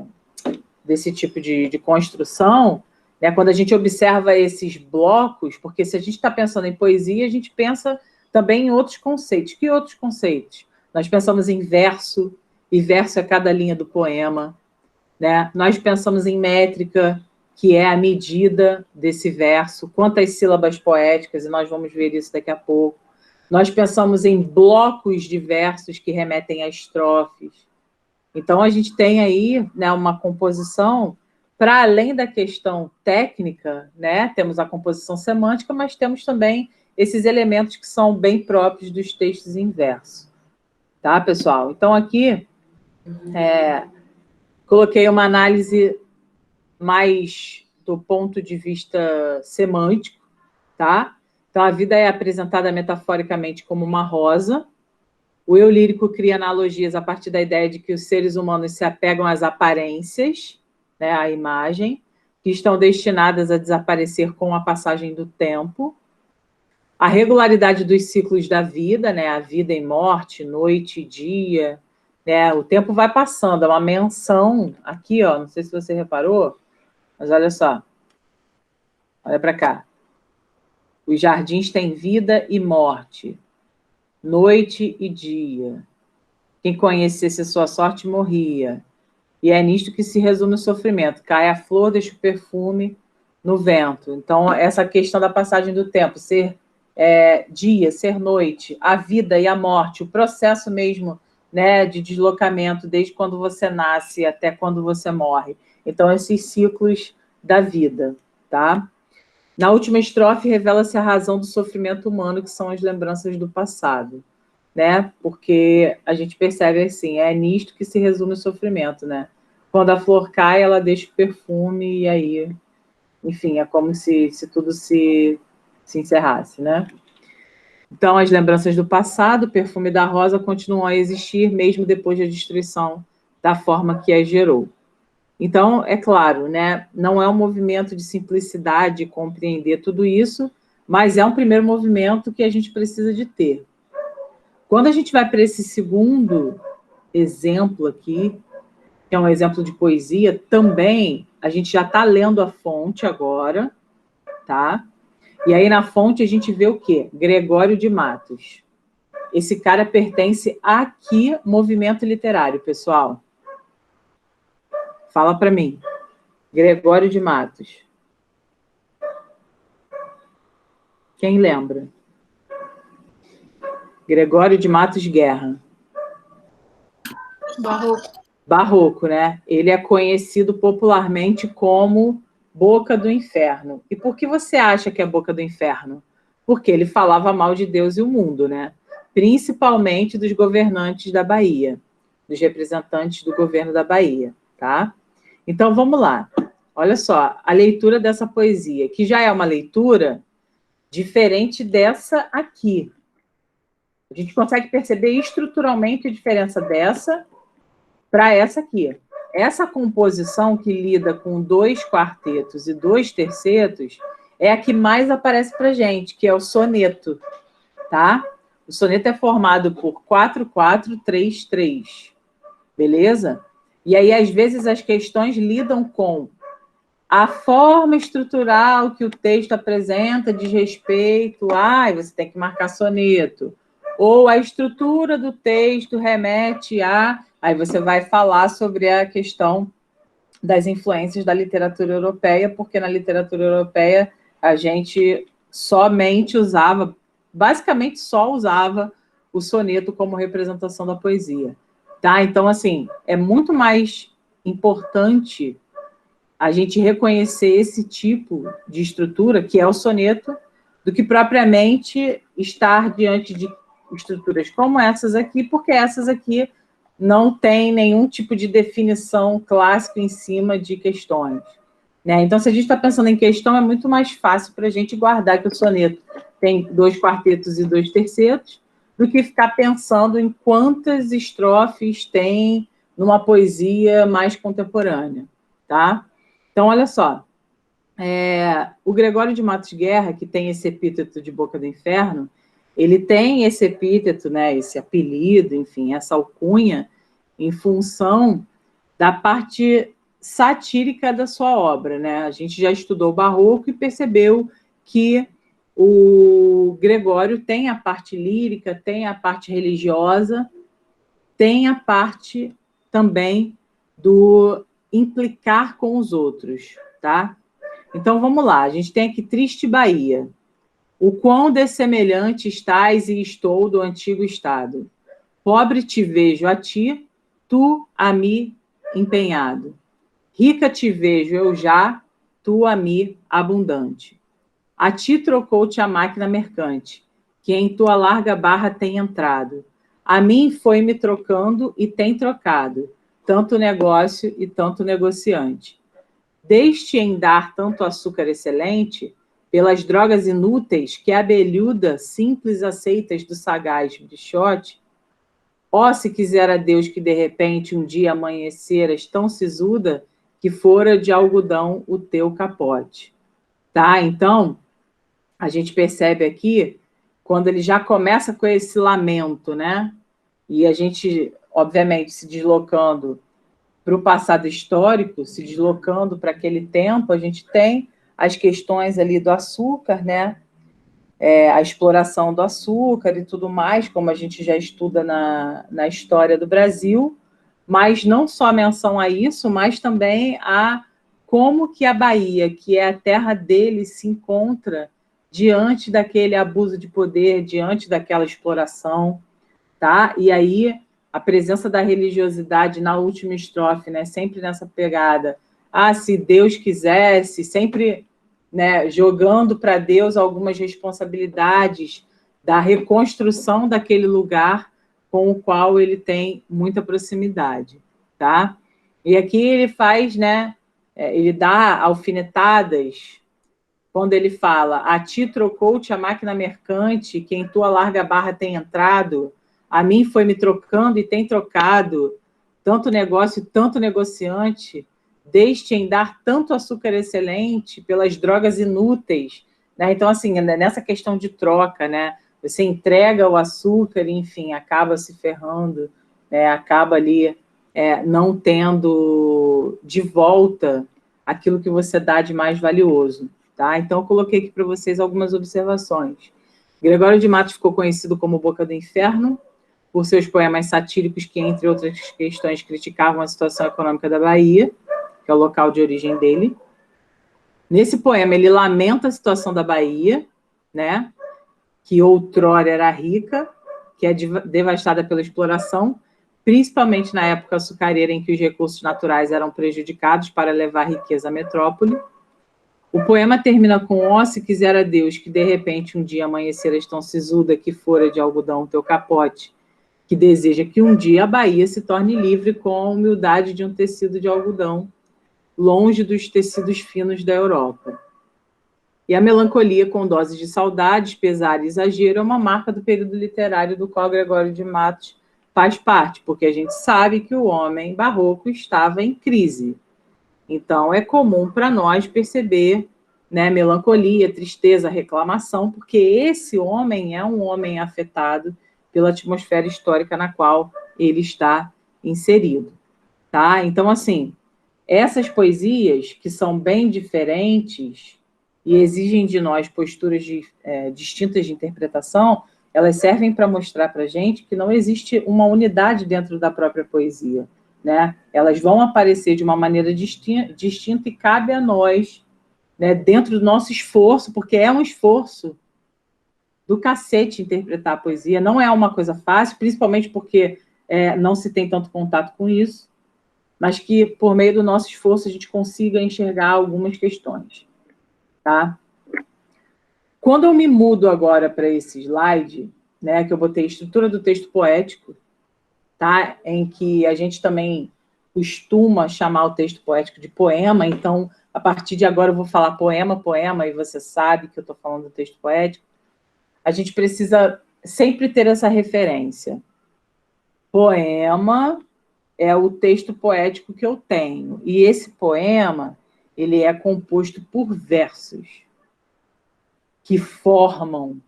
construção, né, quando a gente observa esses blocos, porque se a gente está pensando em poesia, a gente pensa também em outros conceitos. Que outros conceitos? Nós pensamos em verso, e verso é cada linha do poema, né? Nós pensamos em métrica, que é a medida desse verso, quantas sílabas poéticas, e nós vamos ver isso daqui a pouco. Nós pensamos em blocos de versos que remetem a estrofes. Então, a gente tem aí, né, uma composição, para além da questão técnica, né, temos a composição semântica, mas temos também esses elementos que são bem próprios dos textos em verso. Tá, pessoal? Então, aqui, coloquei uma análise mais do ponto de vista semântico, tá? Então, a vida é apresentada metaforicamente como uma rosa. O eu lírico cria analogias a partir da ideia de que os seres humanos se apegam às aparências, né, à imagem, que estão destinadas a desaparecer com a passagem do tempo. A regularidade dos ciclos da vida, né, a vida e morte, noite e dia, né, o tempo vai passando, é uma menção aqui, ó, não sei se você reparou, mas olha só, olha para cá. Os jardins têm vida e morte, noite e dia. Quem conhecesse a sua sorte morria. E é nisto que se resume o sofrimento. Cai a flor, deixa o perfume no vento. Então, essa questão da passagem do tempo, ser dia, ser noite, a vida e a morte, o processo mesmo, né, de deslocamento, desde quando você nasce até quando você morre. Então, esses ciclos da vida, tá? Na última estrofe, revela-se a razão do sofrimento humano, que são as lembranças do passado, né? Porque a gente percebe assim, é nisto que se resume o sofrimento, né? Quando a flor cai, ela deixa o perfume e aí, enfim, é como se tudo se encerrasse, né? Então, as lembranças do passado, o perfume da rosa, continuam a existir mesmo depois da destruição da forma que a gerou. Então, é claro, né, não é um movimento de simplicidade compreender tudo isso, mas é um primeiro movimento que a gente precisa de ter. Quando a gente vai para esse segundo exemplo aqui, que é um exemplo de poesia, também a gente já está lendo a fonte agora, tá? E aí na fonte a gente vê o quê? Gregório de Matos. Esse cara pertence a que movimento literário, pessoal? Fala para mim. Gregório de Matos. Quem lembra? Gregório de Matos Guerra. Barroco. Barroco, né? Ele é conhecido popularmente como Boca do Inferno. E por que você acha que é Boca do Inferno? Porque ele falava mal de Deus e o mundo, né? Principalmente dos governantes da Bahia, dos representantes do governo da Bahia, tá? Então, vamos lá. Olha só, a leitura dessa poesia, que já é uma leitura diferente dessa aqui. A gente consegue perceber estruturalmente a diferença dessa para essa aqui. Essa composição que lida com 2 quartetos e 2 tercetos é a que mais aparece para a gente, que é o soneto, tá? O soneto é formado por 4, 4, 3, 3. Beleza? E aí, às vezes, as questões lidam com a forma estrutural que o texto apresenta diz respeito a... você tem que marcar soneto. Ou a estrutura do texto remete a... aí você vai falar sobre a questão das influências da literatura europeia, porque na literatura europeia a gente somente usava, basicamente só usava o soneto como representação da poesia. Tá? Então, assim, é muito mais importante a gente reconhecer esse tipo de estrutura, que é o soneto, do que propriamente estar diante de estruturas como essas aqui, porque essas aqui não têm nenhum tipo de definição clássica em cima de questões, né? Então, se a gente está pensando em questão, é muito mais fácil para a gente guardar que o soneto tem 2 quartetos e 2 tercetos, do que ficar pensando em quantas estrofes tem numa poesia mais contemporânea, tá? Então, olha só, o Gregório de Matos Guerra, que tem esse epíteto de Boca do Inferno, ele tem esse epíteto, né, esse apelido, enfim, essa alcunha, em função da parte satírica da sua obra, né? A gente já estudou o Barroco e percebeu que o Gregório tem a parte lírica, tem a parte religiosa, tem a parte também do implicar com os outros, tá? Então, vamos lá. A gente tem aqui Triste Bahia. O quão dessemelhante estás e estou do antigo estado. Pobre te vejo a ti, tu a mim empenhado. Rica te vejo eu já, tu a mim abundante. A ti trocou-te a máquina mercante, que em tua larga barra tem entrado. A mim foi-me trocando e tem trocado, tanto negócio e tanto negociante. Deixe em dar tanto açúcar excelente, pelas drogas inúteis que a abelhuda simples aceitas do sagaz bichote. Ó, se quisera Deus que de repente um dia amanheceras tão sisuda que fora de algodão o teu capote. Tá? Então, a gente percebe aqui, quando ele já começa com esse lamento, né? E a gente, obviamente, se deslocando para o passado histórico, se deslocando para aquele tempo, a gente tem as questões ali do açúcar, né? A exploração do açúcar e tudo mais, como a gente já estuda na história do Brasil, mas não só menção a isso, mas também a como que a Bahia, que é a terra dele, se encontra diante daquele abuso de poder, diante daquela exploração, tá? E aí a presença da religiosidade na última estrofe, né? Sempre nessa pegada, se Deus quisesse, sempre, né, jogando para Deus algumas responsabilidades da reconstrução daquele lugar com o qual ele tem muita proximidade, tá? E aqui ele faz, né, ele dá alfinetadas quando ele fala: a ti trocou-te a máquina mercante, que em tua larga barra tem entrado, a mim foi me trocando e tem trocado, tanto negócio, tanto negociante, deixe em dar tanto açúcar excelente pelas drogas inúteis, né? Então, assim, nessa questão de troca, né? Você entrega o açúcar e, enfim, acaba se ferrando, né? Acaba ali não tendo de volta aquilo que você dá de mais valioso, tá? Então, eu coloquei aqui para vocês algumas observações. Gregório de Matos ficou conhecido como Boca do Inferno por seus poemas satíricos que, entre outras questões, criticavam a situação econômica da Bahia, que é o local de origem dele. Nesse poema, ele lamenta a situação da Bahia, né, que outrora era rica, que é devastada pela exploração, principalmente na época açucareira, em que os recursos naturais eram prejudicados para levar riqueza à metrópole. O poema termina com: ó, se quisera Deus que de repente um dia amanheceras tão sisuda que fora de algodão o teu capote, que deseja que um dia a Bahia se torne livre com a humildade de um tecido de algodão, longe dos tecidos finos da Europa. E a melancolia, com doses de saudades, pesar e exagero, é uma marca do período literário do qual Gregório de Matos faz parte, porque a gente sabe que o homem barroco estava em crise. Então, é comum para nós perceber, né, melancolia, tristeza, reclamação, porque esse homem é um homem afetado pela atmosfera histórica na qual ele está inserido. Tá? Então, assim, essas poesias, que são bem diferentes e exigem de nós posturas distintas de interpretação, elas servem para mostrar para a gente que não existe uma unidade dentro da própria poesia, né? Elas vão aparecer de uma maneira distinta e cabe a nós, né, dentro do nosso esforço, porque é um esforço do cacete interpretar a poesia, não é uma coisa fácil, principalmente porque não se tem tanto contato com isso, mas que, por meio do nosso esforço, a gente consiga enxergar algumas questões, tá? Quando eu me mudo agora para esse slide, né, que eu botei estrutura do texto poético, tá? Em que a gente também costuma chamar o texto poético de poema, então, a partir de agora eu vou falar poema, poema, e você sabe que eu estou falando do texto poético. A gente precisa sempre ter essa referência. Poema é o texto poético que eu tenho. E esse poema, ele é composto por versos que formam,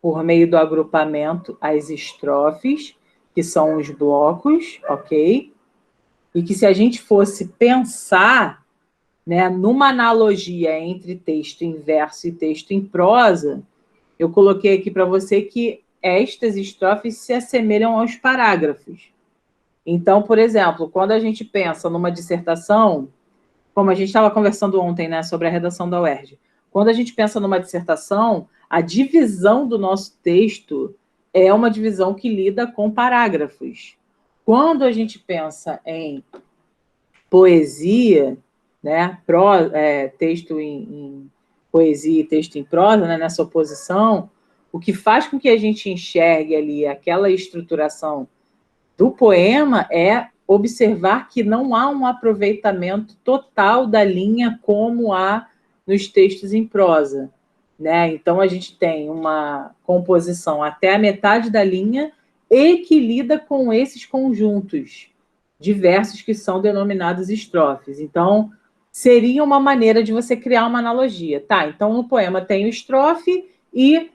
por meio do agrupamento, as estrofes, que são os blocos, ok? E que se a gente fosse pensar, né, numa analogia entre texto em verso e texto em prosa, eu coloquei aqui para você que estas estrofes se assemelham aos parágrafos. Então, por exemplo, quando a gente pensa numa dissertação, como a gente estava conversando ontem, né, sobre a redação da UERJ, quando a gente pensa numa dissertação, a divisão do nosso texto é uma divisão que lida com parágrafos. Quando a gente pensa em poesia, né, texto em poesia e texto em prosa, né, nessa oposição, o que faz com que a gente enxergue ali aquela estruturação do poema é observar que não há um aproveitamento total da linha como há nos textos em prosa, né? Então, a gente tem uma composição até a metade da linha e que lida com esses conjuntos diversos que são denominados estrofes. Então, seria uma maneira de você criar uma analogia. Tá, então no poema tem o estrofe e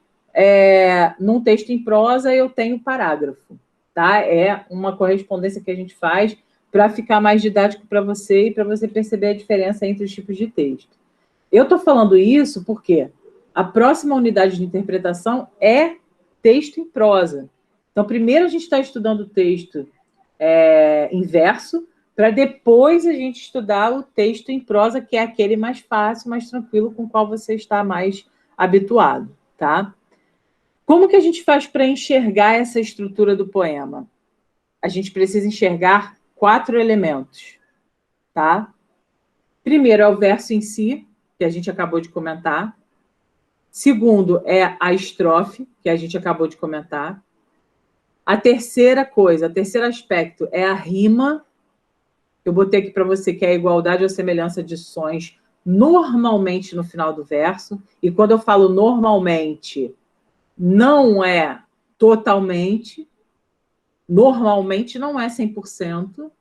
num texto em prosa eu tenho parágrafo. Tá? É uma correspondência que a gente faz para ficar mais didático para você e para você perceber a diferença entre os tipos de texto. Eu estou falando isso porque a próxima unidade de interpretação é texto em prosa. Então, primeiro a gente está estudando o texto em verso, para depois a gente estudar o texto em prosa, que é aquele mais fácil, mais tranquilo, com o qual você está mais habituado, tá? Como que a gente faz para enxergar essa estrutura do poema? A gente precisa enxergar 4 elementos, tá? Primeiro é o verso em si, que a gente acabou de comentar. Segundo é a estrofe, que a gente acabou de comentar. A terceira coisa, o terceiro aspecto é a rima. Eu botei aqui para você que é a igualdade ou semelhança de sons normalmente no final do verso. E quando eu falo normalmente, não é totalmente. Normalmente não é 100%,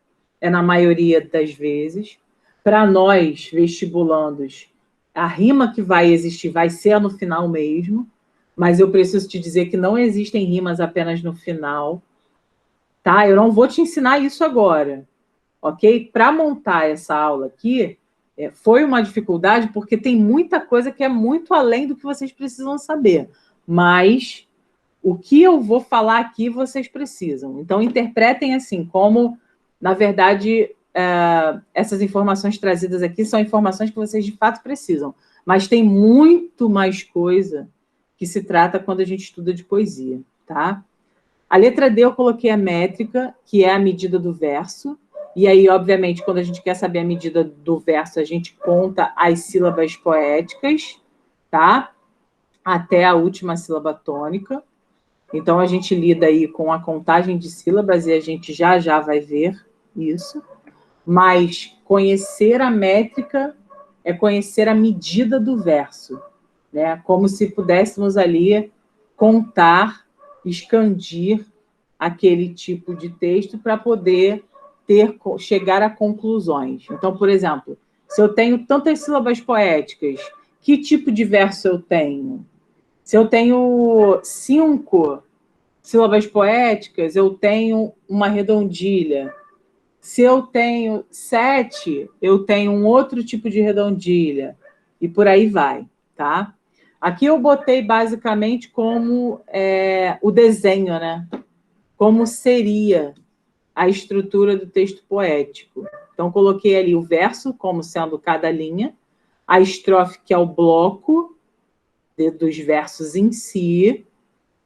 é na maioria das vezes. Para nós, vestibulandos, a rima que vai existir vai ser no final mesmo, mas eu preciso te dizer que não existem rimas apenas no final, tá? Eu não vou te ensinar isso agora, ok? Para montar essa aula aqui, foi uma dificuldade, porque tem muita coisa que é muito além do que vocês precisam saber, mas o que eu vou falar aqui, vocês precisam. Então, interpretem assim, como, na verdade, essas informações trazidas aqui são informações que vocês, de fato, precisam. Mas tem muito mais coisa que se trata quando a gente estuda de poesia, tá? A letra D eu coloquei a métrica, que é a medida do verso. E aí, obviamente, quando a gente quer saber a medida do verso, a gente conta as sílabas poéticas, tá? Até a última sílaba tônica. Então, a gente lida aí com a contagem de sílabas e a gente já vai ver isso. Mas conhecer a métrica é conhecer a medida do verso, né? Como se pudéssemos ali contar, expandir aquele tipo de texto para poder chegar a conclusões. Então, por exemplo, se eu tenho tantas sílabas poéticas, que tipo de verso eu tenho? Se eu tenho 5 sílabas poéticas, eu tenho uma redondilha. Se eu tenho 7, eu tenho um outro tipo de redondilha. E por aí vai, tá? Aqui eu botei basicamente como o desenho, né? Como seria a estrutura do texto poético. Então, coloquei ali o verso como sendo cada linha, a estrofe, que é o bloco dos versos em si,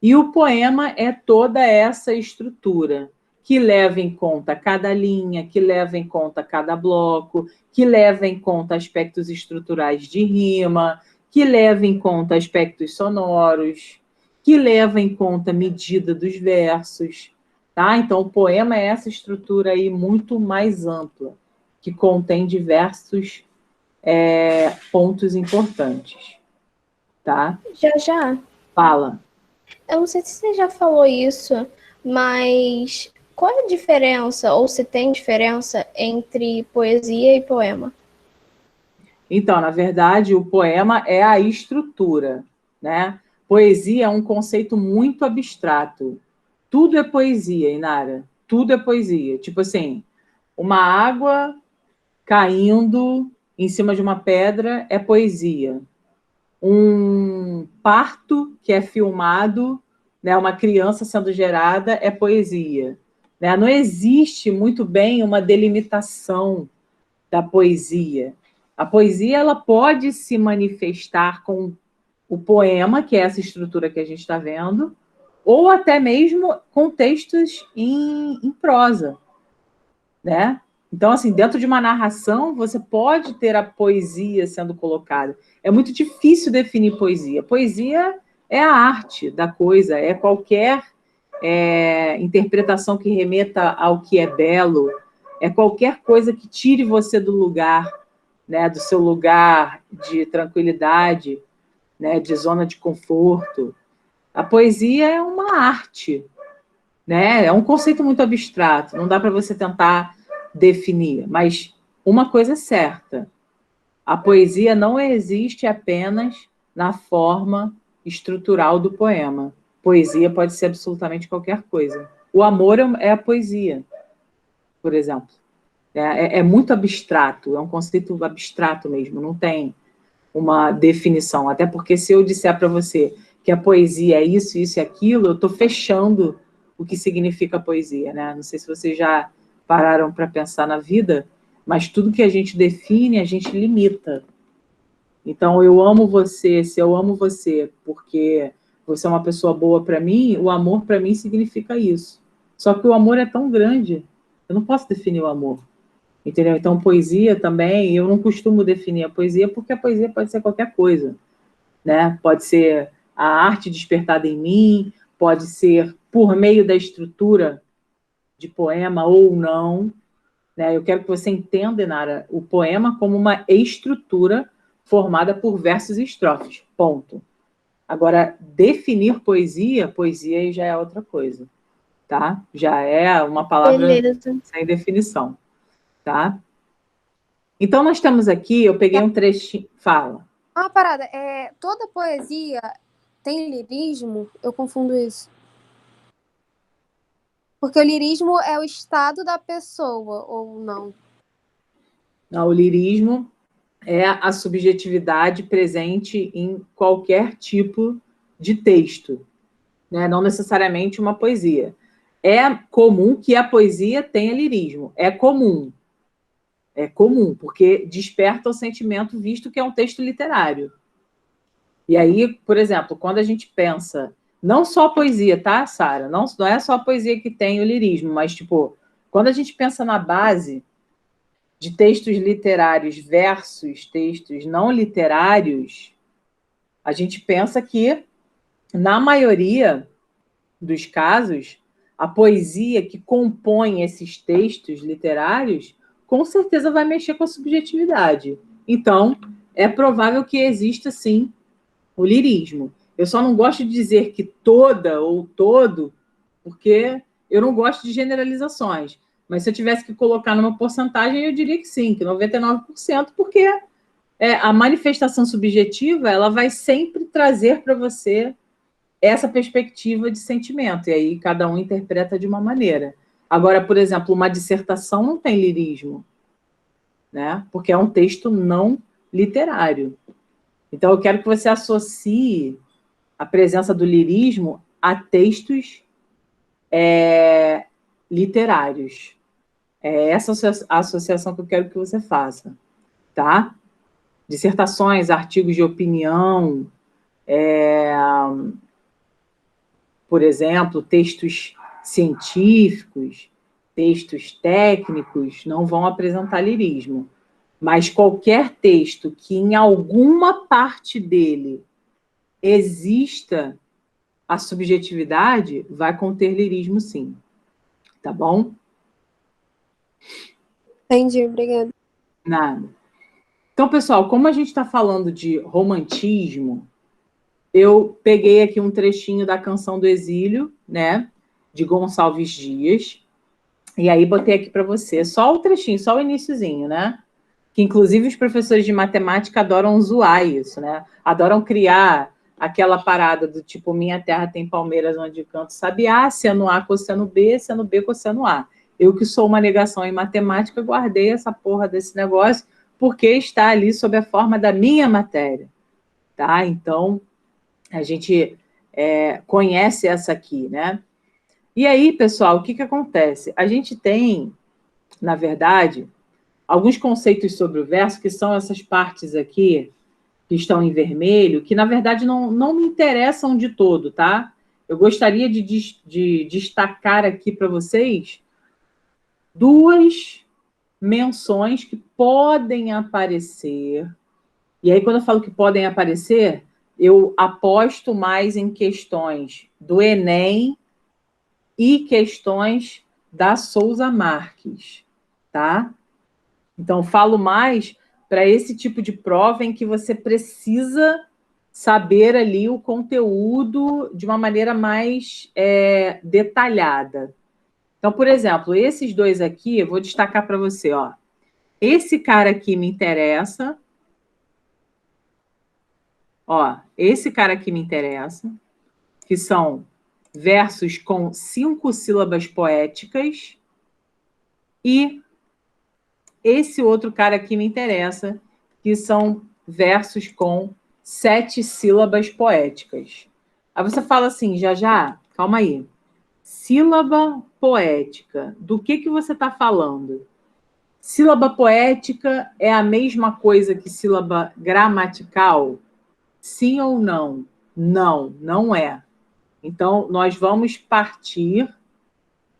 e o poema é toda essa estrutura, que leva em conta cada linha, que leva em conta cada bloco, que leva em conta aspectos estruturais de rima, que leva em conta aspectos sonoros, que leva em conta a medida dos versos, tá? Então, o poema é essa estrutura aí muito mais ampla, que contém diversos pontos importantes, tá? Já. Fala. Eu não sei se você já falou isso, mas qual é a diferença, ou se tem diferença, entre poesia e poema? Então, na verdade, o poema é a estrutura, né? Poesia é um conceito muito abstrato. Tudo é poesia, Inara. Tudo é poesia. Tipo assim, uma água caindo em cima de uma pedra é poesia. Um parto que é filmado, né, uma criança sendo gerada, é poesia. Né? Não existe muito bem uma delimitação da poesia. A poesia ela pode se manifestar com o poema, que é essa estrutura que a gente está vendo, ou até mesmo com textos em prosa, né? Então, assim, dentro de uma narração, você pode ter a poesia sendo colocada. É muito difícil definir poesia. Poesia é a arte da coisa, é qualquer interpretação que remeta ao que é belo, é qualquer coisa que tire você do lugar, né, do seu lugar de tranquilidade, né, de zona de conforto. A poesia é uma arte, né? É um conceito muito abstrato, não dá para você tentar definir, mas uma coisa é certa, a poesia não existe apenas na forma estrutural do poema. Poesia pode ser absolutamente qualquer coisa. O amor é a poesia, por exemplo. É muito abstrato, é um conceito abstrato mesmo, não tem uma definição. Até porque se eu disser para você que a poesia é isso, isso e aquilo, eu estou fechando o que significa poesia, né? Não sei se vocês já pararam para pensar na vida, mas tudo que a gente define, a gente limita. Então, eu amo você, se eu amo você porque você é uma pessoa boa para mim, o amor para mim significa isso. Só que o amor é tão grande, eu não posso definir o amor. Entendeu? Então, poesia também, eu não costumo definir a poesia, porque a poesia pode ser qualquer coisa, né? Pode ser a arte despertada em mim, pode ser por meio da estrutura de poema ou não, né? Eu quero que você entenda, Nara, o poema como uma estrutura formada por versos e estrofes, ponto. Agora, definir poesia, poesia aí já é outra coisa, tá? Já é uma palavra Beleza. sem definição, tá? Então, nós temos aqui, eu peguei um trechinho. Fala. Uma parada, toda poesia tem lirismo? Eu confundo isso. Porque o lirismo é o estado da pessoa, ou não? Não, o lirismo é a subjetividade presente em qualquer tipo de texto, né? Não necessariamente uma poesia. É comum que a poesia tenha lirismo. É comum, porque desperta o sentimento, visto que é um texto literário. E aí, por exemplo, quando a gente pensa, não só a poesia, tá, Sara? Não é só a poesia que tem o lirismo, mas, tipo, quando a gente pensa na base de textos literários versus textos não literários, a gente pensa que, na maioria dos casos, a poesia que compõe esses textos literários, com certeza vai mexer com a subjetividade. Então, é provável que exista, sim, o lirismo. Eu só não gosto de dizer que toda ou todo, porque eu não gosto de generalizações. Mas se eu tivesse que colocar numa porcentagem, eu diria que sim, que 99%, porque a manifestação subjetiva ela vai sempre trazer para você essa perspectiva de sentimento, e aí cada um interpreta de uma maneira. Agora, por exemplo, uma dissertação não tem lirismo, né? Porque é um texto não literário. Então, eu quero que você associe a presença do lirismo a textos literários. É essa a associação que eu quero que você faça, tá? Dissertações, artigos de opinião, por exemplo, textos científicos, textos técnicos, não vão apresentar lirismo. Mas qualquer texto que em alguma parte dele exista a subjetividade, vai conter lirismo, sim. Tá bom? Entendi, obrigada. Nada. Então, pessoal, como a gente está falando de romantismo, eu peguei aqui um trechinho da Canção do Exílio, né, de Gonçalves Dias, e aí botei aqui para você, só o trechinho, só o iniciozinho, né, que inclusive os professores de matemática adoram zoar isso, né, adoram criar aquela parada do tipo, minha terra tem palmeiras onde canto sabiá, seno A, cosseno B, seno B, cosseno A. Eu que sou uma negação em matemática, guardei essa porra desse negócio, porque está ali sob a forma da minha matéria, tá? Então, a gente conhece essa aqui, né? E aí, pessoal, o que acontece? A gente tem, na verdade, alguns conceitos sobre o verso, que são essas partes aqui, que estão em vermelho, que, na verdade, não me interessam de todo, tá? Eu gostaria de destacar aqui para vocês duas menções que podem aparecer. E aí, quando eu falo que podem aparecer, eu aposto mais em questões do Enem e questões da Souza Marques, tá? Então, falo mais para esse tipo de prova em que você precisa saber ali o conteúdo de uma maneira mais detalhada. Então, por exemplo, esses dois aqui, eu vou destacar para você, ó. Esse cara aqui me interessa. Ó, esse cara aqui me interessa, que são versos com 5 sílabas poéticas, e esse outro cara aqui me interessa, que são versos com 7 sílabas poéticas. Aí você fala assim, já, calma aí. Sílaba poética, do que você está falando? Sílaba poética é a mesma coisa que sílaba gramatical? Sim ou não? Não, não é. Então, nós vamos partir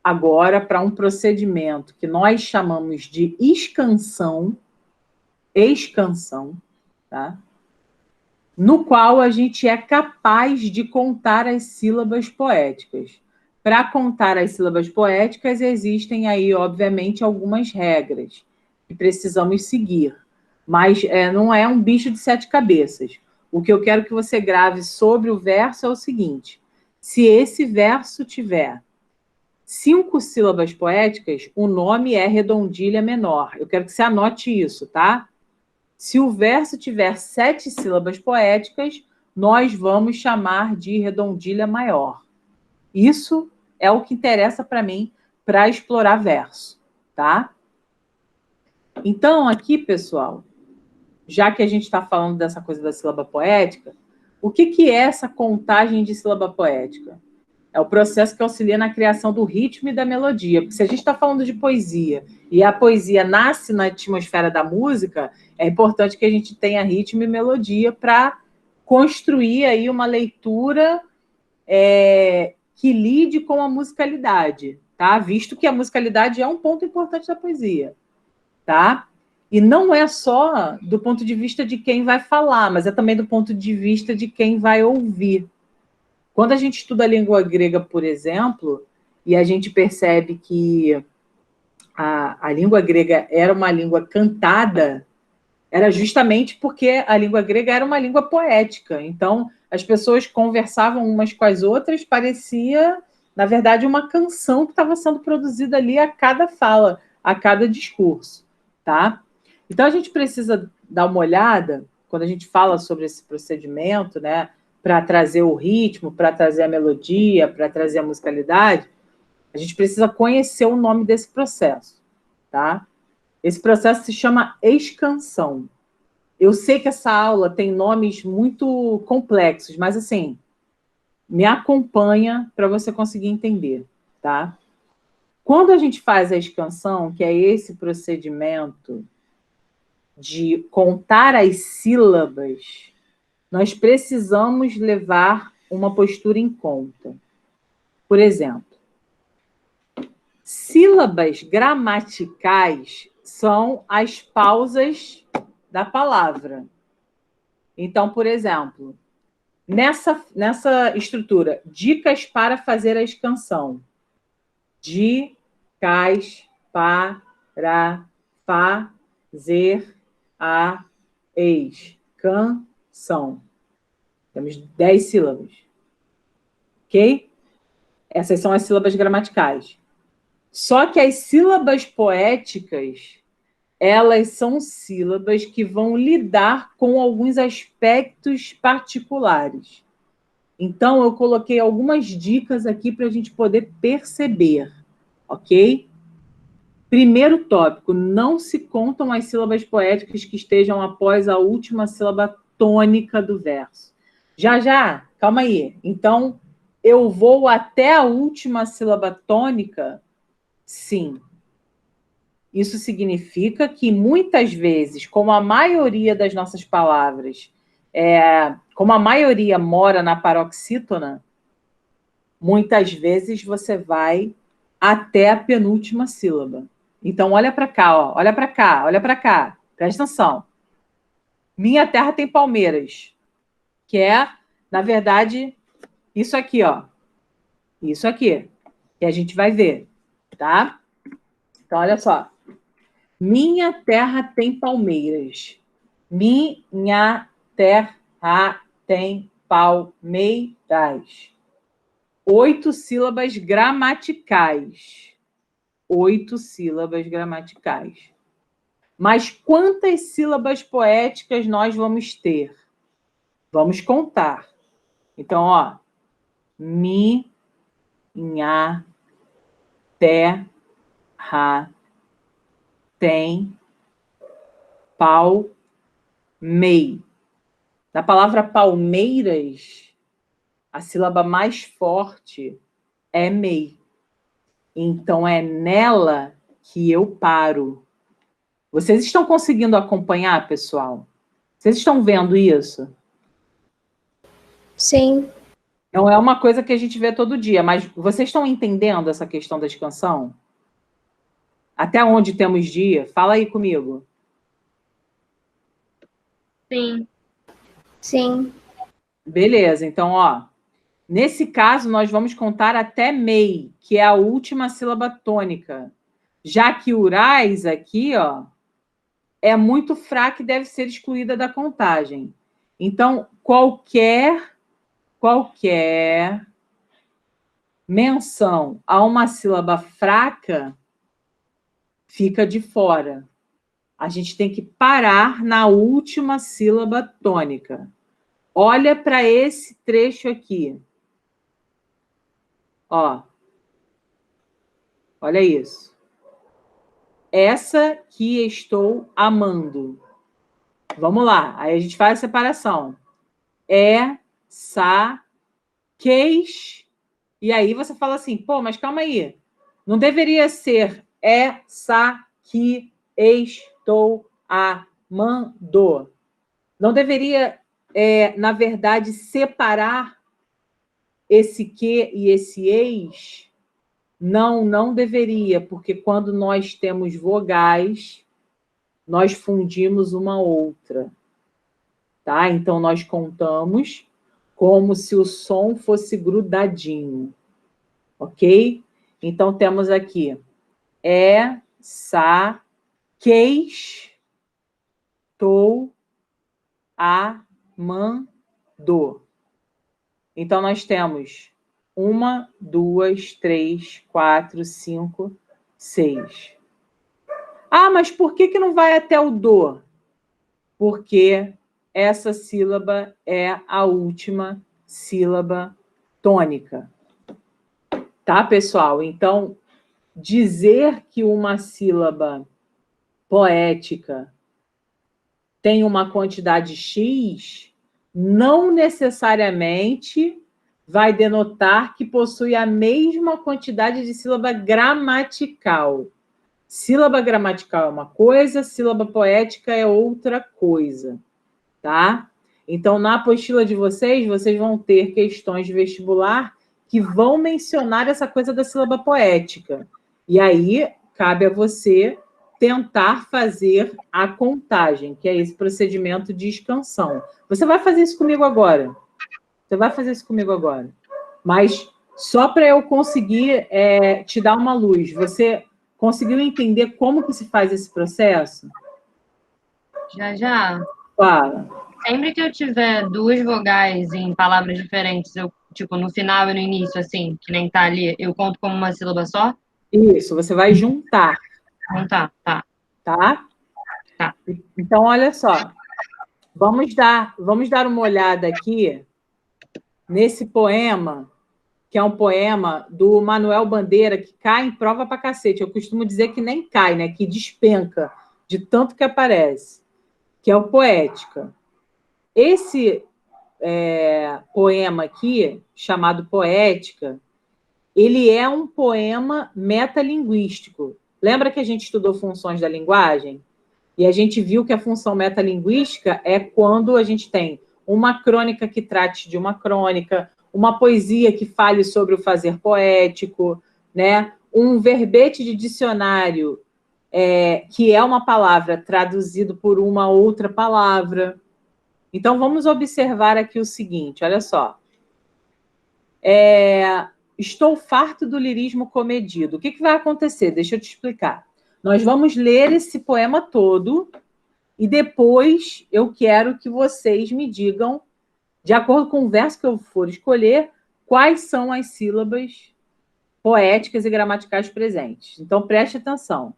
agora para um procedimento que nós chamamos de escansão, tá? No qual a gente é capaz de contar as sílabas poéticas. Para contar as sílabas poéticas, existem aí, obviamente, algumas regras que precisamos seguir, mas não é um bicho de 7 cabeças. O que eu quero que você grave sobre o verso é o seguinte: se esse verso tiver 5 sílabas poéticas, o nome é redondilha menor. Eu quero que você anote isso, tá? Se o verso tiver 7 sílabas poéticas, nós vamos chamar de redondilha maior. Isso é o que interessa para mim para explorar verso, tá? Então, aqui, pessoal, já que a gente está falando dessa coisa da sílaba poética, o que é essa contagem de sílaba poética? É o processo que auxilia na criação do ritmo e da melodia. Porque se a gente está falando de poesia e a poesia nasce na atmosfera da música, é importante que a gente tenha ritmo e melodia para construir aí uma leitura que lide com a musicalidade, tá? Visto que a musicalidade é um ponto importante da poesia, tá? E não é só do ponto de vista de quem vai falar, mas é também do ponto de vista de quem vai ouvir. Quando a gente estuda a língua grega, por exemplo, e a gente percebe que a língua grega era uma língua cantada, era justamente porque a língua grega era uma língua poética. Então, as pessoas conversavam umas com as outras, parecia, na verdade, uma canção que estava sendo produzida ali a cada fala, a cada discurso, tá? Então, a gente precisa dar uma olhada, quando a gente fala sobre esse procedimento, né, para trazer o ritmo, para trazer a melodia, para trazer a musicalidade, a gente precisa conhecer o nome desse processo, tá? Esse processo se chama escansão. Eu sei que essa aula tem nomes muito complexos, mas, assim, me acompanha para você conseguir entender, tá? Quando a gente faz a escansão, que é esse procedimento de contar as sílabas, nós precisamos levar uma postura em conta. Por exemplo, sílabas gramaticais são as pausas da palavra. Então, por exemplo, nessa estrutura, dicas para fazer a escansão. Dicas para fazer a escansão. Temos 10 sílabas. Ok? Essas são as sílabas gramaticais. Só que as sílabas poéticas, elas são sílabas que vão lidar com alguns aspectos particulares. Então, eu coloquei algumas dicas aqui para a gente poder perceber, ok? Primeiro tópico, não se contam as sílabas poéticas que estejam após a última sílaba tônica do verso. Já, calma aí. Então, eu vou até a última sílaba tônica? Sim. Isso significa que, muitas vezes, como a maioria das nossas palavras, como a maioria mora na paroxítona, muitas vezes você vai até a penúltima sílaba. Então, olha para cá, ó, olha para cá, olha para cá. Presta atenção. Minha terra tem palmeiras, que é, na verdade, isso aqui, ó. Isso aqui, que a gente vai ver, tá? Então, olha só. Minha terra tem palmeiras. Minha terra tem palmeiras. 8 sílabas gramaticais. 8 sílabas gramaticais. Mas quantas sílabas poéticas nós vamos ter? Vamos contar. Então, ó. Minha terra tem palmei. Na palavra palmeiras, a sílaba mais forte é mei. Então, é nela que eu paro. Vocês estão conseguindo acompanhar, pessoal? Vocês estão vendo isso? Sim. Não é uma coisa que a gente vê todo dia, mas vocês estão entendendo essa questão da expansão? Até onde temos dia? Fala aí comigo. Sim. Sim. Beleza, então, ó. Nesse caso, nós vamos contar até mei, que é a última sílaba tônica. Já que urais aqui, ó, é muito fraca e deve ser excluída da contagem. Então, qualquer menção a uma sílaba fraca fica de fora. A gente tem que parar na última sílaba tônica. Olha para esse trecho aqui. Ó. Olha isso. Essa que estou amando. Vamos lá. Aí a gente faz a separação. Essa queis. E aí você fala assim, pô, mas calma aí. Não deveria ser essa que estou amando. Não deveria, na verdade, separar esse que e esse eis? Não deveria, porque quando nós temos vogais, nós fundimos uma outra. Tá? Então, nós contamos como se o som fosse grudadinho. Ok? Então, temos aqui essa queis estou amando. Então, nós temos 1, 2, 3, 4, 5, 6. Ah, mas por que não vai até o do? Porque essa sílaba é a última sílaba tônica. Tá, pessoal? Então, dizer que uma sílaba poética tem uma quantidade X não necessariamente vai denotar que possui a mesma quantidade de sílaba gramatical. Sílaba gramatical é uma coisa, sílaba poética é outra coisa, tá? Então, na apostila de vocês vão ter questões de vestibular que vão mencionar essa coisa da sílaba poética. E aí, cabe a você tentar fazer a contagem, que é esse procedimento de escansão. Você vai fazer isso comigo agora. Mas só para eu conseguir te dar uma luz, você conseguiu entender como que se faz esse processo? Já. Fala. Sempre que eu tiver duas vogais em palavras diferentes, eu, tipo, no final e no início, assim, que nem tá ali, eu conto como uma sílaba só? Isso, você vai juntar, Então tá. tá? Tá. Então, olha só. Vamos dar uma olhada aqui nesse poema, que é um poema do Manuel Bandeira, que cai em prova pra cacete. Eu costumo dizer que nem cai, né? Que despenca de tanto que aparece, que é o Poética. Esse poema aqui, chamado Poética, ele é um poema metalinguístico. Lembra que a gente estudou funções da linguagem? E a gente viu que a função metalinguística é quando a gente tem uma crônica que trate de uma crônica, uma poesia que fale sobre o fazer poético, né? Um verbete de dicionário que é uma palavra traduzido por uma outra palavra. Então, vamos observar aqui o seguinte, olha só. Estou farto do lirismo comedido. O que vai acontecer? Deixa eu te explicar. Nós vamos ler esse poema todo e depois eu quero que vocês me digam, de acordo com o verso que eu for escolher, quais são as sílabas poéticas e gramaticais presentes. Então, preste atenção.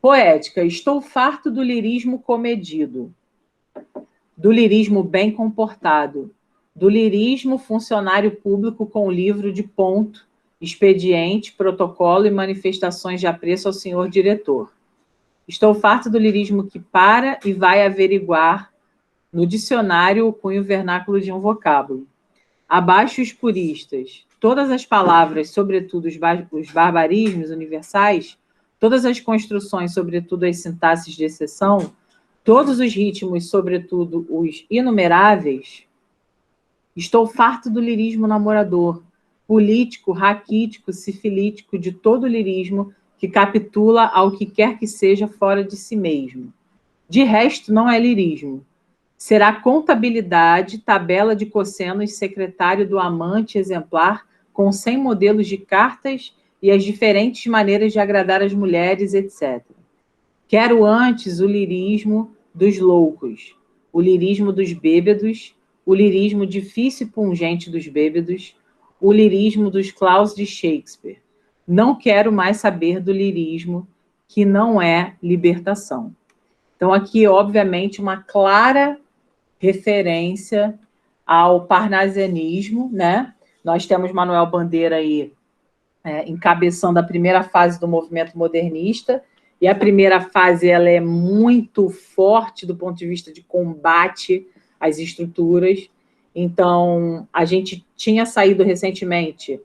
Poética. Estou farto do lirismo comedido, do lirismo bem comportado, do lirismo funcionário público com livro de ponto, expediente, protocolo e manifestações de apreço ao senhor diretor. Estou farto do lirismo que para e vai averiguar no dicionário o cunho vernáculo de um vocábulo. Abaixo os puristas. Todas as palavras, sobretudo os barbarismos universais, todas as construções, sobretudo as sintaxes de exceção, todos os ritmos, sobretudo os inumeráveis. Estou farto do lirismo namorador, político, raquítico, sifilítico, de todo lirismo que capitula ao que quer que seja fora de si mesmo. De resto, não é lirismo. Será contabilidade, tabela de cossenos, secretário do amante exemplar, com 100 modelos de cartas e as diferentes maneiras de agradar as mulheres, etc. Quero antes o lirismo dos loucos, o lirismo dos bêbados, o lirismo difícil e pungente dos bêbados, o lirismo dos Claus de Shakespeare. Não quero mais saber do lirismo, que não é libertação. Então, aqui, obviamente, uma clara referência ao parnasianismo, né? Nós temos Manuel Bandeira aí encabeçando a primeira fase do movimento modernista, e a primeira fase ela é muito forte do ponto de vista de combate às estruturas. Então, a gente tinha saído recentemente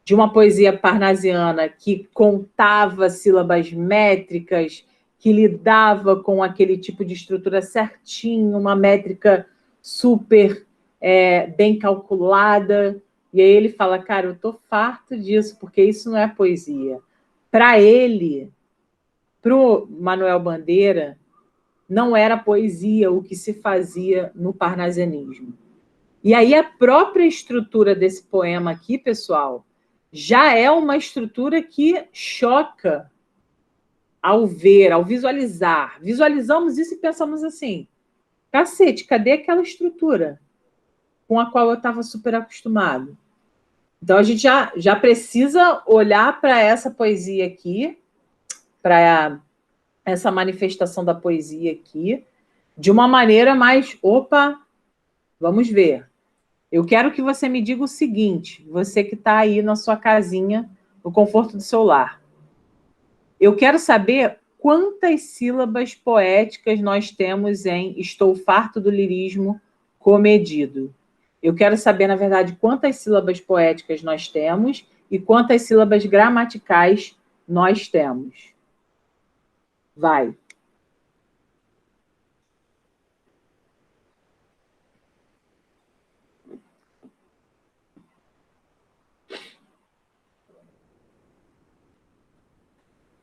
de uma poesia parnasiana que contava sílabas métricas, que lidava com aquele tipo de estrutura certinho, uma métrica super bem calculada. E aí ele fala, cara, eu estou farto disso, porque isso não é poesia. Para ele, para o Manuel Bandeira, não era poesia o que se fazia no parnasianismo. E aí a própria estrutura desse poema aqui, pessoal, já é uma estrutura que choca ao ver, ao visualizar. Visualizamos isso e pensamos assim, cacete, cadê aquela estrutura com a qual eu estava super acostumado? Então, a gente já precisa olhar para essa poesia aqui, para essa manifestação da poesia aqui, de uma maneira mais, opa, vamos ver. Eu quero que você me diga o seguinte, você que está aí na sua casinha, no conforto do seu lar. Eu quero saber quantas sílabas poéticas nós temos em Estou farto do lirismo comedido. Eu quero saber, na verdade, quantas sílabas poéticas nós temos e quantas sílabas gramaticais nós temos. Vai.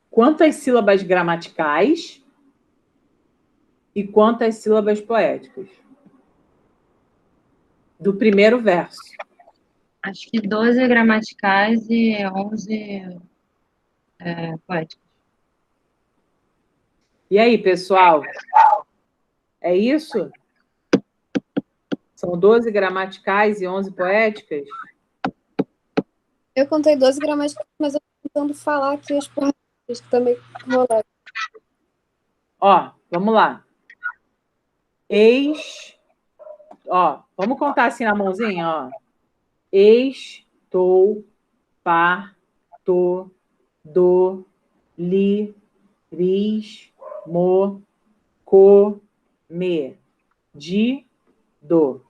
Quantas sílabas gramaticais e quantas sílabas poéticas? Do primeiro verso. Acho que 12 gramaticais e 11 poéticas. E aí, pessoal? É isso? São 12 gramaticais e 11 poéticas? Eu contei 12 gramaticais, mas eu tô tentando falar aqui as palavras que também rolaram. Ó, vamos lá. Ó, vamos contar assim na mãozinha, ó. Estou, par, to, do, li, ris, mo, co, me, di, do.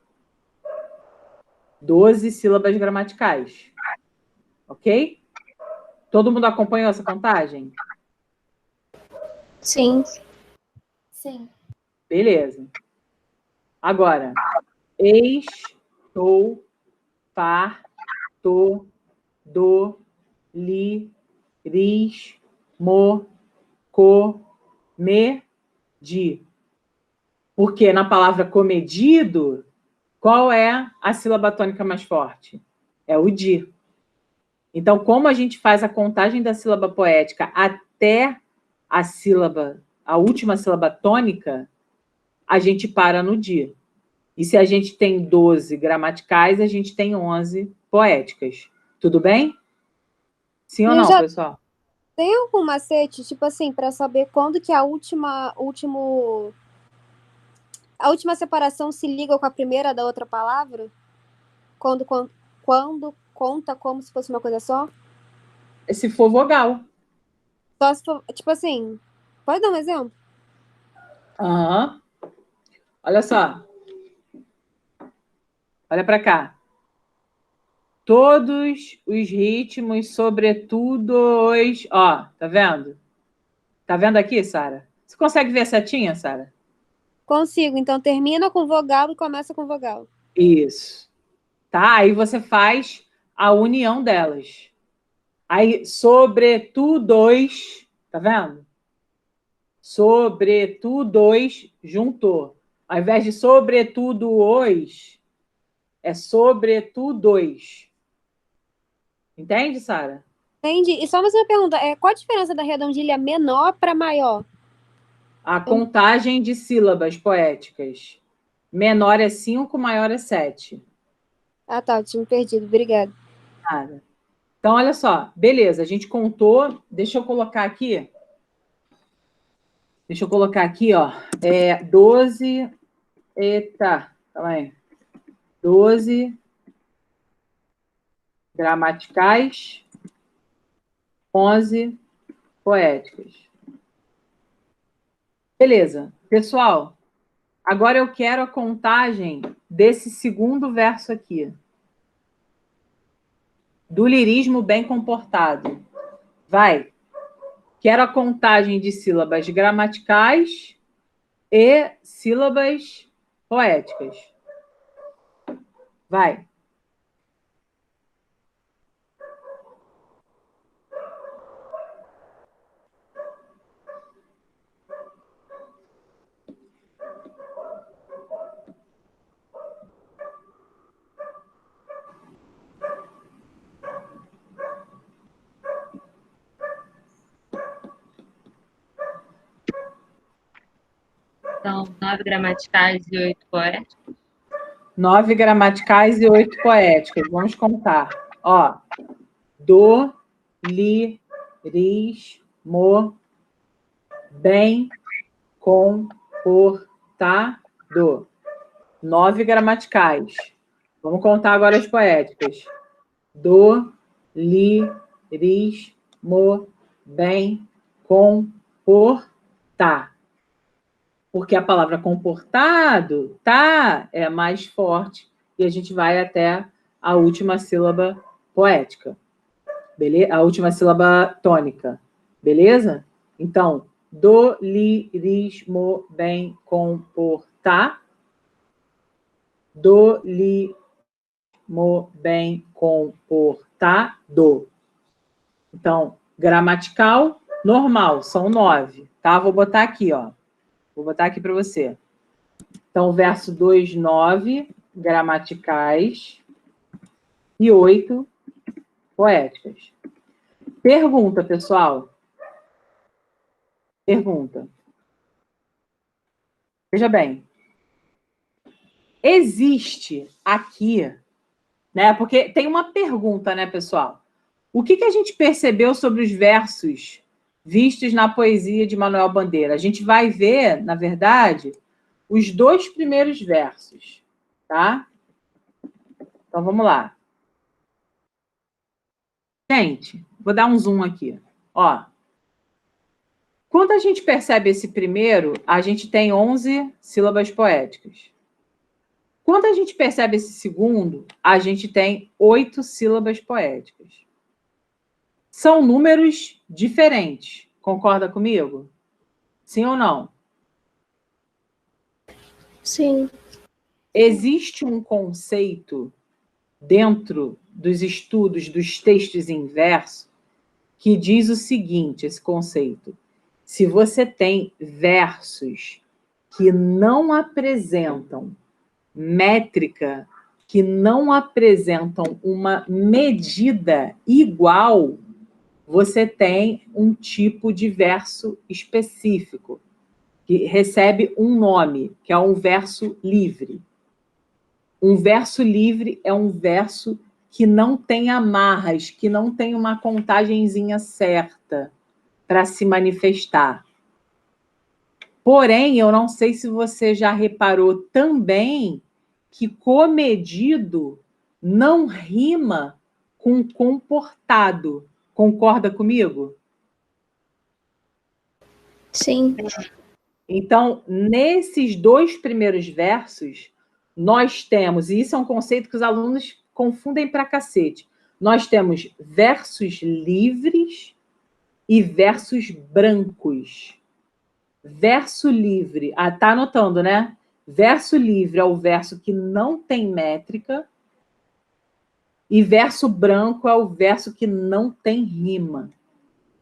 12 sílabas gramaticais. Ok? Todo mundo acompanhou essa contagem? Sim. Sim. Beleza. Agora, estou, par, to, do, li, ris, mo, co, me, di. Porque na palavra comedido, qual é a sílaba tônica mais forte? É o di. Então, como a gente faz a contagem da sílaba poética até a última sílaba tônica, a gente para no di. E se a gente tem 12 gramaticais, a gente tem 11 poéticas. Tudo bem? Sim ou E não, já pessoal? tem algum macete, tipo assim, para saber quando que a última separação se liga com a primeira da outra palavra? Quando conta como se fosse uma coisa só? Se for vogal. Só se for, tipo assim, pode dar um exemplo? Aham. Olha só. Olha para cá. Todos os ritmos, sobretudo os... Ó, tá vendo? Tá vendo aqui, Sara? Você consegue ver a setinha, Sara? Consigo. Então termina com vogal e começa com vogal. Isso. Tá? Aí você faz a união delas. Aí, sobretudos, tá vendo? Sobretudos, juntou. Ao invés de sobretudo os, é sobretudos. Entende, Sara? Entendi. E só mais uma pergunta. Qual a diferença da redondilha menor para maior? A contagem de sílabas poéticas. Menor é 5, maior é 7. Ah, tá. Eu tinha me perdido. Obrigada. Nada. Então, olha só. Beleza, a gente contou. Deixa eu colocar aqui. Ó. 12. Eita, calma aí. 12 gramaticais, 11 poéticas. Beleza. Pessoal, agora eu quero a contagem desse segundo verso aqui. Do lirismo bem comportado. Vai. Quero a contagem de sílabas gramaticais e sílabas poéticas. Vai. São 9 gramaticais e 8 poéticas. 9 gramaticais e 8 poéticas. Vamos contar. Ó. Do, li, ris, mo, bem, comportado. 9 gramaticais. Vamos contar agora as poéticas. Do, li, ris, mo, bem, comportar. Porque a palavra comportado, tá, é mais forte e a gente vai até a última sílaba poética. Beleza? A última sílaba tônica. Beleza? Então, do, li, ris, mo, bem, comportar. Do, li, mo, bem, comportado. Então, gramatical, normal, são 9. Tá? Vou botar aqui, ó. Vou botar aqui para você. Então, verso 2, 9 gramaticais e 8 poéticas. Pergunta, pessoal. Pergunta. Veja bem. existe aqui, né? Porque tem uma pergunta, né, pessoal? O que a gente percebeu sobre os versos vistos na poesia de Manuel Bandeira? A gente vai ver, na verdade, os 2 primeiros versos, tá? Então, vamos lá. Gente, vou dar um zoom aqui. Ó, quando a gente percebe esse primeiro, a gente tem 11 sílabas poéticas. Quando a gente percebe esse segundo, a gente tem 8 sílabas poéticas. São números diferentes. Concorda comigo? Sim ou não? Sim. Existe um conceito dentro dos estudos dos textos em verso que diz o seguinte, esse conceito: se você tem versos que não apresentam métrica, que não apresentam uma medida igual, você tem um tipo de verso específico, que recebe um nome, que é um verso livre. Um verso livre é um verso que não tem amarras, que não tem uma contagenzinha certa para se manifestar. Porém, eu não sei se você já reparou também que comedido não rima com comportado. Concorda comigo? Sim. Então, nesses 2 primeiros versos, nós temos, e isso é um conceito que os alunos confundem pra cacete, nós temos versos livres e versos brancos. Verso livre, tá anotando, né? Verso livre é o verso que não tem métrica, e verso branco é o verso que não tem rima.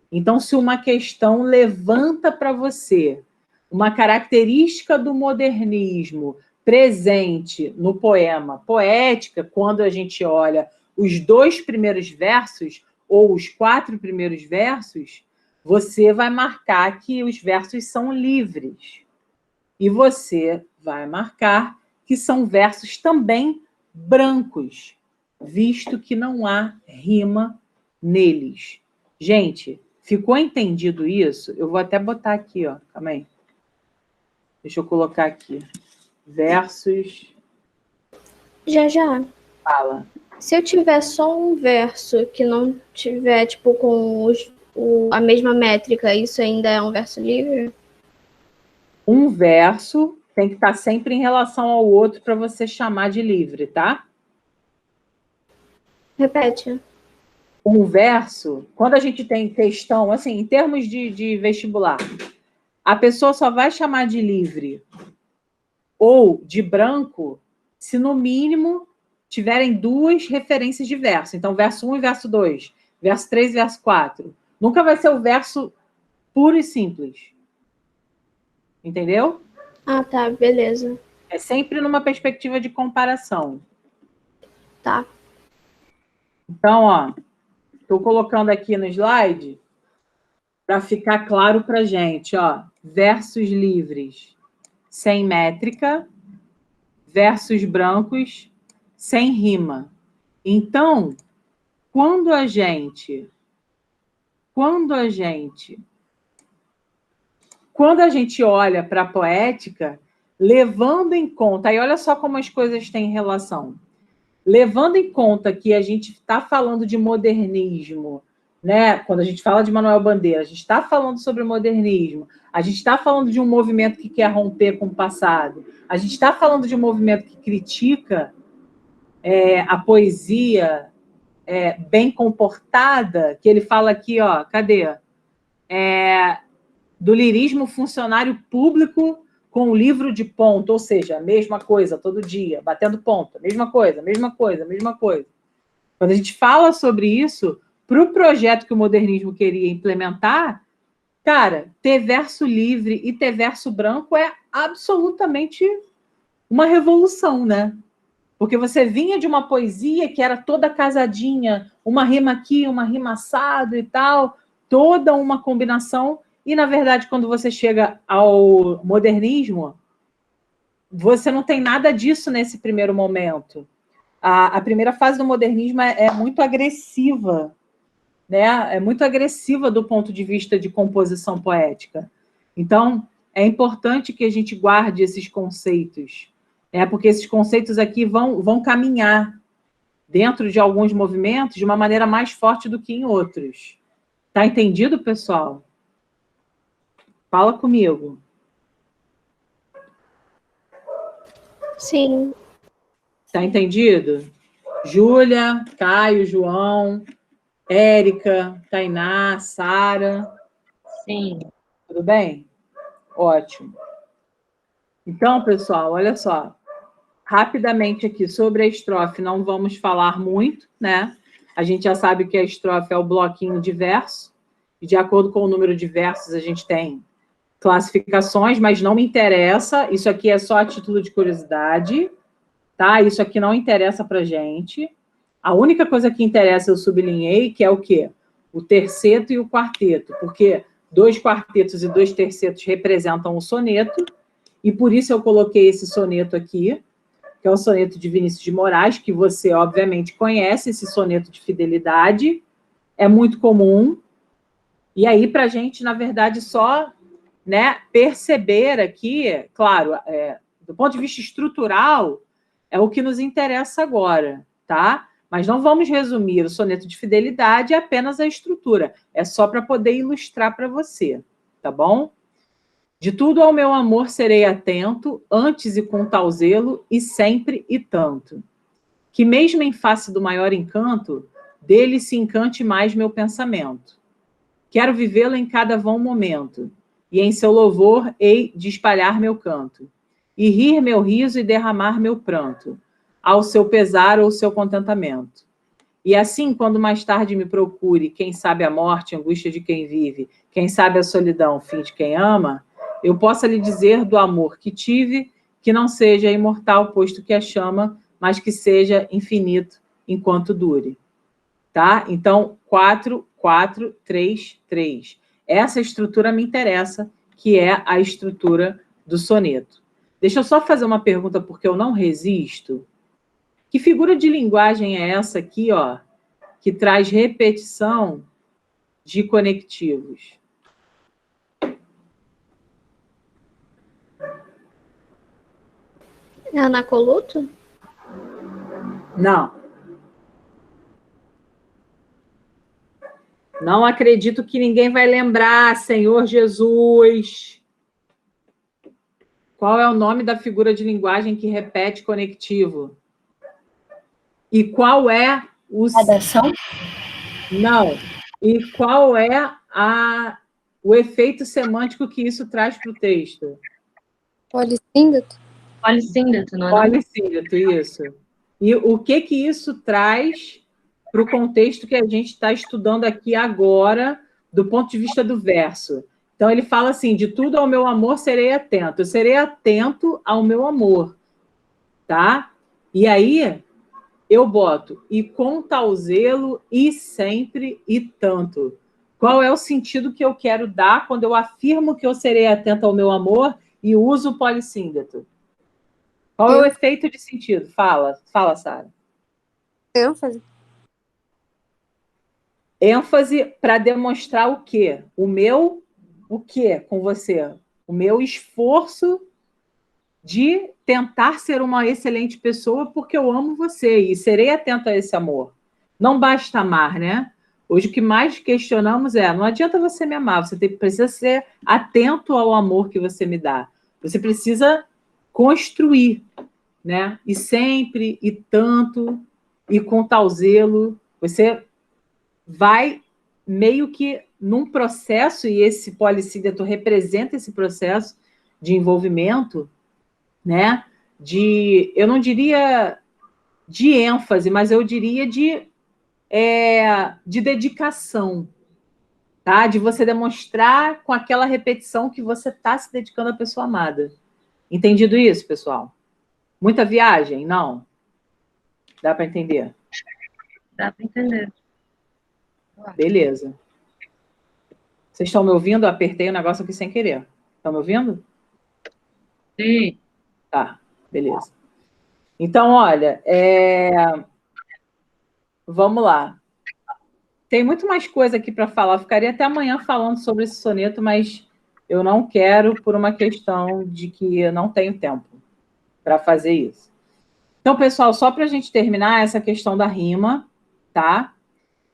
Então, se uma questão levanta para você uma característica do modernismo presente no poema Poética, quando a gente olha os 2 primeiros versos ou os 4 primeiros versos, você vai marcar que os versos são livres. E você vai marcar que são versos também brancos, visto que não há rima neles. Gente, ficou entendido isso? Eu vou até botar aqui, ó. Calma aí. Deixa eu colocar aqui. Versos. Já. Fala. Se eu tiver só um verso que não tiver, tipo, com a mesma métrica, isso ainda é um verso livre? Um verso tem que estar sempre em relação ao outro para você chamar de livre, tá? Repete. Um verso, quando a gente tem questão, assim, em termos de vestibular, a pessoa só vai chamar de livre ou de branco se, no mínimo, tiverem 2 referências de verso. Então, verso 1 e verso 2, verso 3 e verso 4. Nunca vai ser o verso puro e simples. Entendeu? Ah, tá, beleza. É sempre numa perspectiva de comparação. Tá. Então, ó, estou colocando aqui no slide para ficar claro para a gente, ó, versos livres sem métrica, versos brancos sem rima. Então, quando a gente olha para a poética, levando em conta, aí olha só como as coisas têm relação. Levando em conta que a gente está falando de modernismo, né? Quando a gente fala de Manuel Bandeira, a gente está falando sobre modernismo, a gente está falando de um movimento que quer romper com o passado, a gente está falando de um movimento que critica a poesia bem comportada, que ele fala aqui, ó, cadê? Do lirismo funcionário público com o livro de ponto, ou seja, a mesma coisa todo dia, batendo ponto, mesma coisa. Quando a gente fala sobre isso, para o projeto que o modernismo queria implementar, cara, ter verso livre e ter verso branco é absolutamente uma revolução, né? Porque você vinha de uma poesia que era toda casadinha, uma rima aqui, uma rima assado e tal, toda uma combinação. E, na verdade, quando você chega ao modernismo, você não tem nada disso nesse primeiro momento. A primeira fase do modernismo é muito agressiva, né? É muito agressiva do ponto de vista de composição poética. Então, é importante que a gente guarde esses conceitos, né? Porque esses conceitos aqui vão caminhar dentro de alguns movimentos de uma maneira mais forte do que em outros. Tá entendido, pessoal? Fala comigo. Sim. Tá entendido? Júlia, Caio, João, Érica, Tainá, Sara. Sim. Tudo bem? Ótimo. Então, pessoal, olha só. Rapidamente aqui sobre a estrofe, não vamos falar muito, né? A gente já sabe que a estrofe é o bloquinho de verso. E de acordo com o número de versos, a gente tem classificações, mas não me interessa. Isso aqui é só a título de curiosidade. Tá? Isso aqui não interessa para gente. A única coisa que interessa eu sublinhei, que é o quê? O terceto e o quarteto, porque 2 quartetos e 2 tercetos representam o soneto, e por isso eu coloquei esse soneto aqui, que é o soneto de Vinícius de Moraes, que você, obviamente, conhece, esse soneto de fidelidade, é muito comum. E aí, para a gente, na verdade, só, né, perceber aqui, claro, do ponto de vista estrutural, é o que nos interessa agora, tá? Mas não vamos resumir o soneto de fidelidade apenas a estrutura. É só para poder ilustrar para você, tá bom? De tudo ao meu amor serei atento, antes e com tal zelo, e sempre e tanto. Que mesmo em face do maior encanto, dele se encante mais meu pensamento. Quero vivê-lo em cada vão momento, e em seu louvor hei de espalhar meu canto. E rir meu riso e derramar meu pranto, ao seu pesar ou seu contentamento. E assim, quando mais tarde me procure, quem sabe a morte, angústia de quem vive, quem sabe a solidão, fim de quem ama, eu possa lhe dizer do amor que tive, que não seja imortal, posto que a chama, mas que seja infinito enquanto dure. Tá? Então, 4, 4, 3, 3. Essa estrutura me interessa, que é a estrutura do soneto. Deixa eu só fazer uma pergunta, porque eu não resisto. Que figura de linguagem é essa aqui, ó, que traz repetição de conectivos? É anacoluto? Não. Não acredito que ninguém vai lembrar, Senhor Jesus. Qual é o nome da figura de linguagem que repete conectivo? E qual é o... Gradação? Não. E qual é o efeito semântico que isso traz para o texto? Polissíndeto? Polissíndeto, não é? Polissíndeto, isso. E o que isso traz para o contexto que a gente está estudando aqui agora, do ponto de vista do verso? Então, ele fala assim, de tudo ao meu amor serei atento. Eu serei atento ao meu amor, tá? E aí, eu boto, e com tal zelo, e sempre, e tanto. Qual é o sentido que eu quero dar quando eu afirmo que eu serei atento ao meu amor e uso o polissíndeto? Qual é o efeito de sentido? Fala, Sara. ênfase. ênfase para demonstrar o quê? O quê com você? O meu esforço de tentar ser uma excelente pessoa porque eu amo você e serei atento a esse amor. Não basta amar, né? Hoje o que mais questionamos é, não adianta você me amar, você precisa ser atento ao amor que você me dá. Você precisa construir, né? E sempre, e tanto, e com tal zelo, você vai meio que num processo, e esse polissíndeto representa esse processo de envolvimento, né? Eu não diria de ênfase, mas eu diria de dedicação, tá? De você demonstrar com aquela repetição que você está se dedicando à pessoa amada. Entendido isso, pessoal? Muita viagem? Não? Dá para entender? Dá para entender. Beleza. Vocês estão me ouvindo? Eu apertei o negócio aqui sem querer. Estão me ouvindo? Sim. Tá. Beleza. Então, olha, vamos lá. Tem muito mais coisa aqui para falar. Eu ficaria até amanhã falando sobre esse soneto, mas eu não quero por uma questão de que eu não tenho tempo para fazer isso. Então, pessoal, só para a gente terminar essa questão da rima, tá?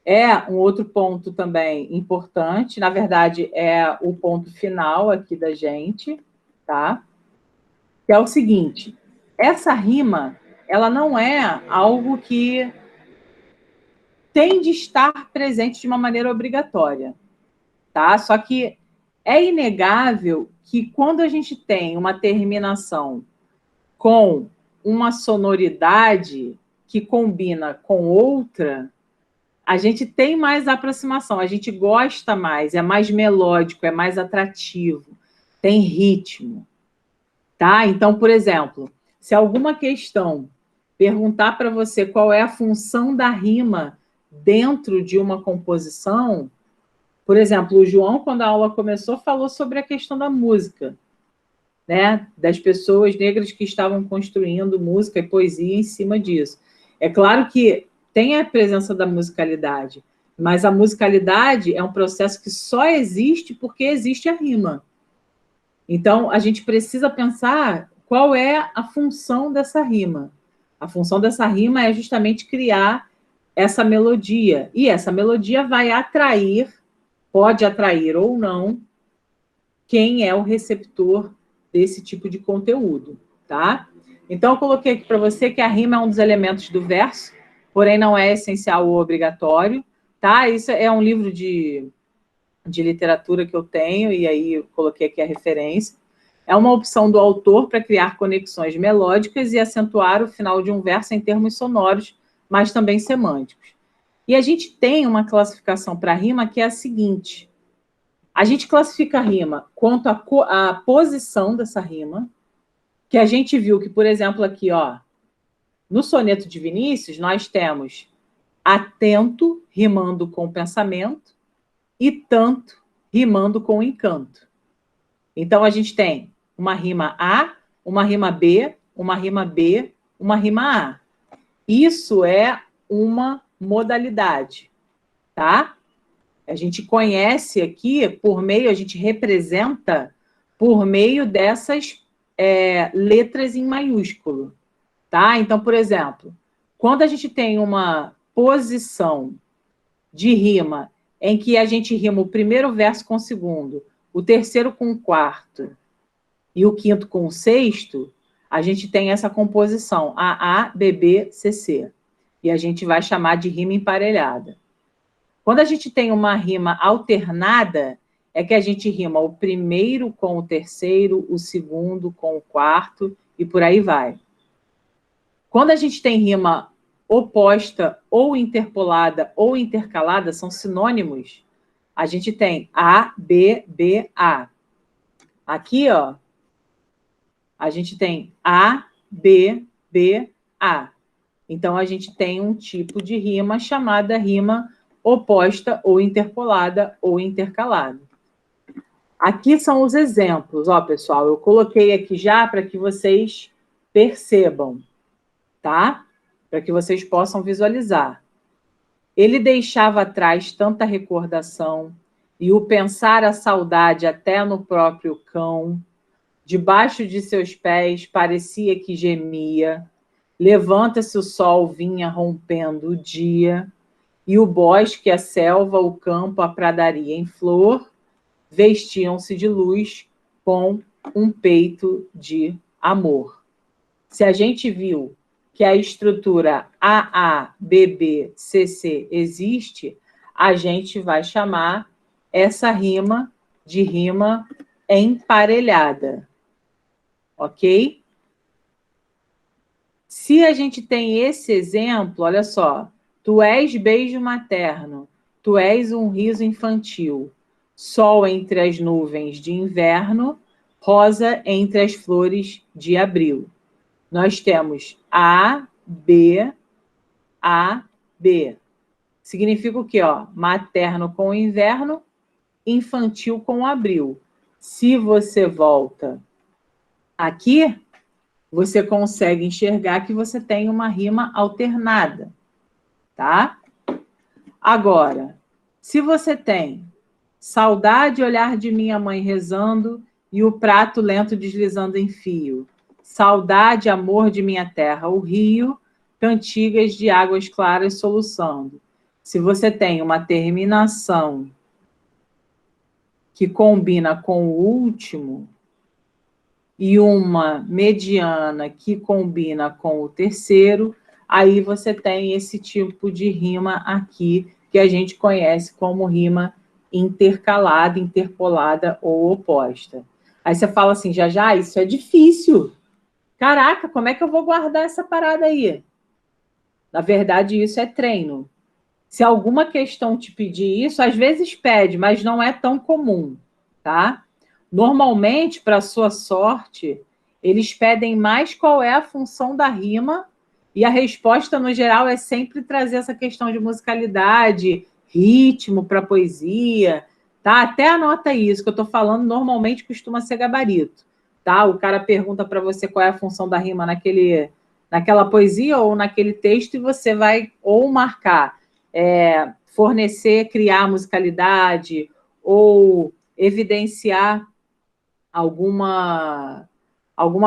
É um outro ponto também importante. Na verdade, é o ponto final aqui da gente, tá? Que é o seguinte: essa rima, ela não é algo que tem de estar presente de uma maneira obrigatória, tá? Só que é inegável que quando a gente tem uma terminação com uma sonoridade que combina com outra, a gente tem mais aproximação, a gente gosta mais, é mais melódico, é mais atrativo, tem ritmo, tá? Então, por exemplo, se alguma questão perguntar para você qual é a função da rima dentro de uma composição, por exemplo, o João, quando a aula começou, falou sobre a questão da música, né? Das pessoas negras que estavam construindo música e poesia em cima disso. É claro que tem a presença da musicalidade, mas a musicalidade é um processo que só existe porque existe a rima. Então, a gente precisa pensar qual é a função dessa rima. A função dessa rima é justamente criar essa melodia. E essa melodia vai atrair, pode atrair ou não, quem é o receptor desse tipo de conteúdo, tá? Então, eu coloquei aqui para você que a rima é um dos elementos do verso, porém não é essencial ou obrigatório, tá? Isso é um livro de literatura que eu tenho, e aí eu coloquei aqui a referência. É uma opção do autor para criar conexões melódicas e acentuar o final de um verso em termos sonoros, mas também semânticos. E a gente tem uma classificação para a rima que é a seguinte: a gente classifica a rima quanto à posição dessa rima, que a gente viu que, por exemplo, aqui, ó, no soneto de Vinícius, nós temos atento rimando com pensamento e tanto rimando com encanto. Então, a gente tem uma rima A, uma rima B, uma rima B, uma rima A. Isso é uma modalidade, tá? A gente conhece aqui por meio, a gente representa por meio dessas letras em maiúsculo, tá? Então, por exemplo, quando a gente tem uma posição de rima em que a gente rima o primeiro verso com o segundo, o terceiro com o quarto e o quinto com o sexto, a gente tem essa composição AA, BB, CC. E a gente vai chamar de rima emparelhada. Quando a gente tem uma rima alternada, é que a gente rima o primeiro com o terceiro, o segundo com o quarto, e por aí vai. Quando a gente tem rima oposta, ou interpolada, ou intercalada, são sinônimos, a gente tem A, B, B, A. Aqui, ó, a gente tem A, B, B, A. Então, a gente tem um tipo de rima chamada rima oposta, ou interpolada, ou intercalada. Aqui são os exemplos, ó, pessoal. Eu coloquei aqui já para que vocês percebam, tá? Para que vocês possam visualizar. Ele deixava atrás tanta recordação, e o pensar a saudade até no próprio cão. Debaixo de seus pés parecia que gemia. Levanta-se o sol, vinha rompendo o dia, e o bosque, a selva, o campo, a pradaria em flor, vestiam-se de luz com um peito de amor. Se a gente viu que a estrutura AA, BB, CC existe, a gente vai chamar essa rima de rima emparelhada. Ok? Se a gente tem esse exemplo, olha só. Tu és beijo materno, tu és um riso infantil, sol entre as nuvens de inverno, rosa entre as flores de abril. Nós temos A, B, A, B. Significa o quê? Ó? Materno com inverno, infantil com abril. Se você volta aqui, você consegue enxergar que você tem uma rima alternada, tá? Agora, se você tem saudade, olhar de minha mãe rezando e o prato lento deslizando em fio, saudade, amor de minha terra, o rio, cantigas de águas claras soluçando. Se você tem uma terminação que combina com o último e uma mediana que combina com o terceiro, aí você tem esse tipo de rima aqui, que a gente conhece como rima intercalada, interpolada ou oposta. Aí você fala assim, já, isso é difícil. Caraca, como é que eu vou guardar essa parada aí? Na verdade, isso é treino. Se alguma questão te pedir isso, às vezes pede, mas não é tão comum, tá? Normalmente, para sua sorte, eles pedem mais qual é a função da rima, e a resposta, no geral, é sempre trazer essa questão de musicalidade, ritmo para poesia, tá? Até anota isso, que eu estou falando, normalmente costuma ser gabarito, tá? O cara pergunta para você qual é a função da rima naquela poesia ou naquele texto, e você vai ou marcar fornecer, criar musicalidade ou evidenciar alguma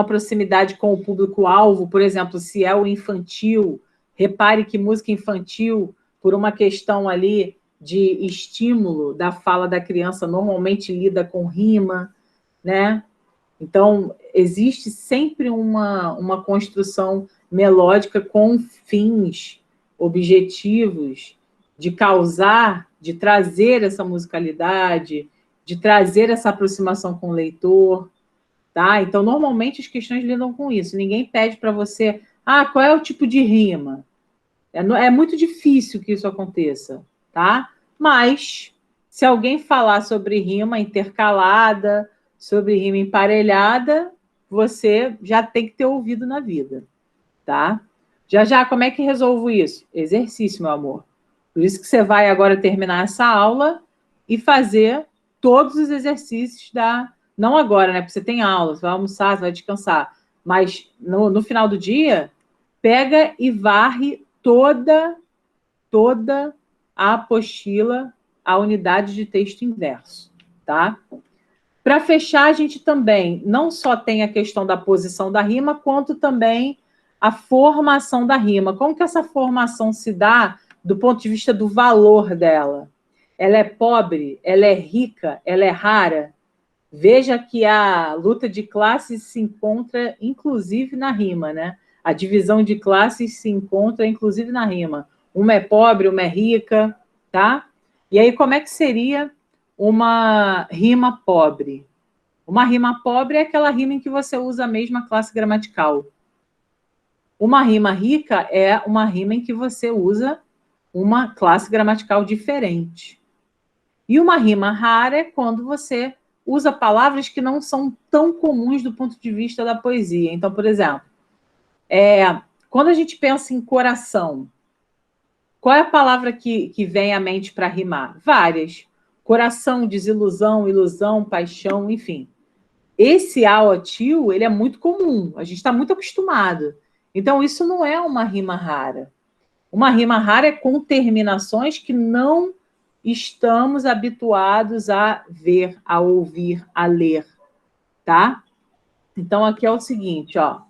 proximidade com o público-alvo, por exemplo, se é o infantil, repare que música infantil, por uma questão ali de estímulo da fala da criança, normalmente lida com rima, né? Então, existe sempre uma construção melódica com fins objetivos de causar, de trazer essa musicalidade, de trazer essa aproximação com o leitor, tá? Então, normalmente as questões lidam com isso. Ninguém pede para você, qual é o tipo de rima? É muito difícil que isso aconteça, tá? Mas, se alguém falar sobre rima intercalada, sobre rima emparelhada, você já tem que ter ouvido na vida, tá? Já, como é que resolvo isso? Exercício, meu amor. Por isso que você vai agora terminar essa aula e fazer todos os exercícios Não agora, né? Porque você tem aula, você vai almoçar, você vai descansar. Mas no final do dia, pega e varre toda a apostila, a unidade de texto inverso, tá? Para fechar, a gente também não só tem a questão da posição da rima, quanto também a formação da rima. Como que essa formação se dá do ponto de vista do valor dela? Ela é pobre? Ela é rica? Ela é rara? Veja que a luta de classes se encontra, inclusive, na rima, né? A divisão de classes se encontra, inclusive, na rima. Uma é pobre, uma é rica, tá? E aí, como é que seria uma rima pobre? Uma rima pobre é aquela rima em que você usa a mesma classe gramatical. Uma rima rica é uma rima em que você usa uma classe gramatical diferente. E uma rima rara é quando você usa palavras que não são tão comuns do ponto de vista da poesia. Então, por exemplo, quando a gente pensa em coração, qual é a palavra que vem à mente para rimar? Várias. Coração, desilusão, ilusão, paixão, enfim. Esse ao-til, ele é muito comum, a gente está muito acostumado. Então, isso não é uma rima rara. Uma rima rara é com terminações que não estamos habituados a ver, a ouvir, a ler, tá? Então, aqui é o seguinte, ó.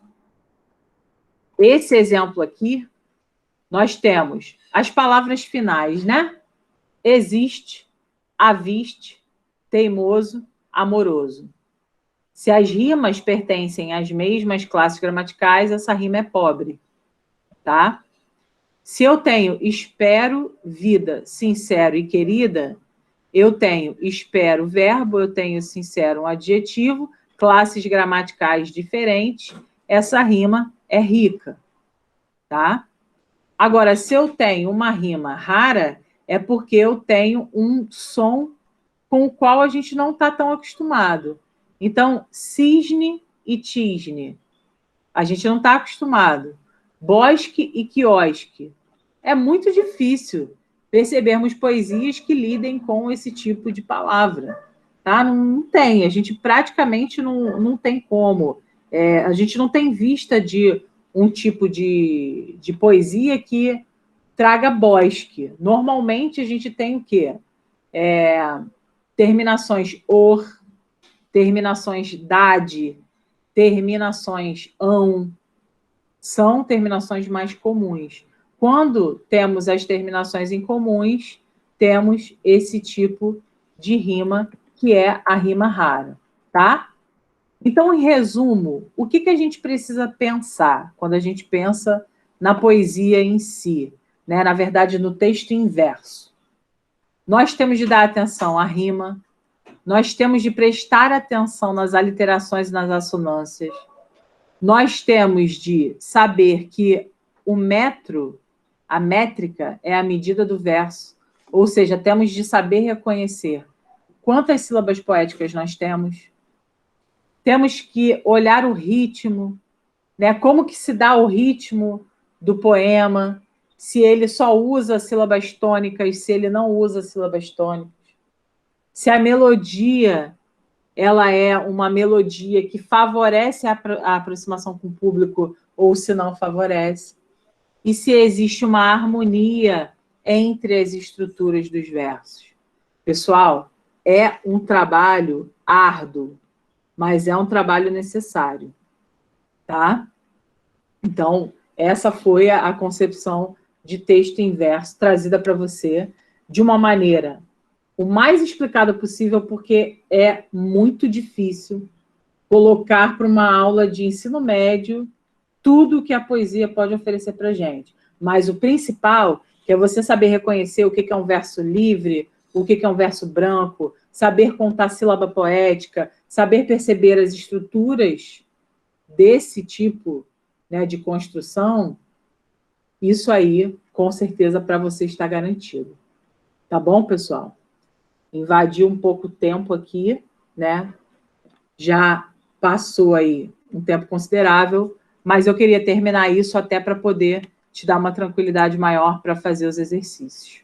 Esse exemplo aqui, nós temos as palavras finais, né? Existe, aviste, teimoso, amoroso. Se as rimas pertencem às mesmas classes gramaticais, essa rima é pobre, tá? Se eu tenho espero, vida, sincero e querida, eu tenho espero, verbo, eu tenho sincero, um adjetivo, classes gramaticais diferentes, essa rima é rica, tá? Agora, se eu tenho uma rima rara, é porque eu tenho um som com o qual a gente não está tão acostumado. Então, cisne e tisne, a gente não está acostumado. Bosque e quiosque. É muito difícil percebermos poesias que lidem com esse tipo de palavra. Tá? Não tem, a gente praticamente não tem como A gente não tem vista de um tipo de poesia que traga bosque. Normalmente, a gente tem o quê? Terminações or, terminações dade, terminações ão, são terminações mais comuns. Quando temos as terminações incomuns, temos esse tipo de rima, que é a rima rara, tá? Então, em resumo, o que a gente precisa pensar quando a gente pensa na poesia em si, né? Na verdade, no texto inverso? Nós temos de dar atenção à rima, nós temos de prestar atenção nas aliterações e nas assonâncias, nós temos de saber que o metro, a métrica, é a medida do verso, ou seja, temos de saber reconhecer quantas sílabas poéticas nós temos. Temos que olhar o ritmo, né? Como que se dá o ritmo do poema, se ele só usa sílabas tônicas, se ele não usa sílabas tônicas. Se a melodia ela é uma melodia que favorece a aproximação com o público ou se não favorece. E se existe uma harmonia entre as estruturas dos versos. Pessoal, é um trabalho árduo, mas é um trabalho necessário, tá? Então, essa foi a concepção de texto em verso trazida para você de uma maneira o mais explicada possível, porque é muito difícil colocar para uma aula de ensino médio tudo que a poesia pode oferecer para a gente. Mas o principal que é você saber reconhecer o que é um verso livre, o que é um verso branco, saber contar sílaba poética, saber perceber as estruturas desse tipo, né, de construção, isso aí, com certeza, para você está garantido. Tá bom, pessoal? Invadiu um pouco o tempo aqui, né? Já passou aí um tempo considerável, mas eu queria terminar isso até para poder te dar uma tranquilidade maior para fazer os exercícios,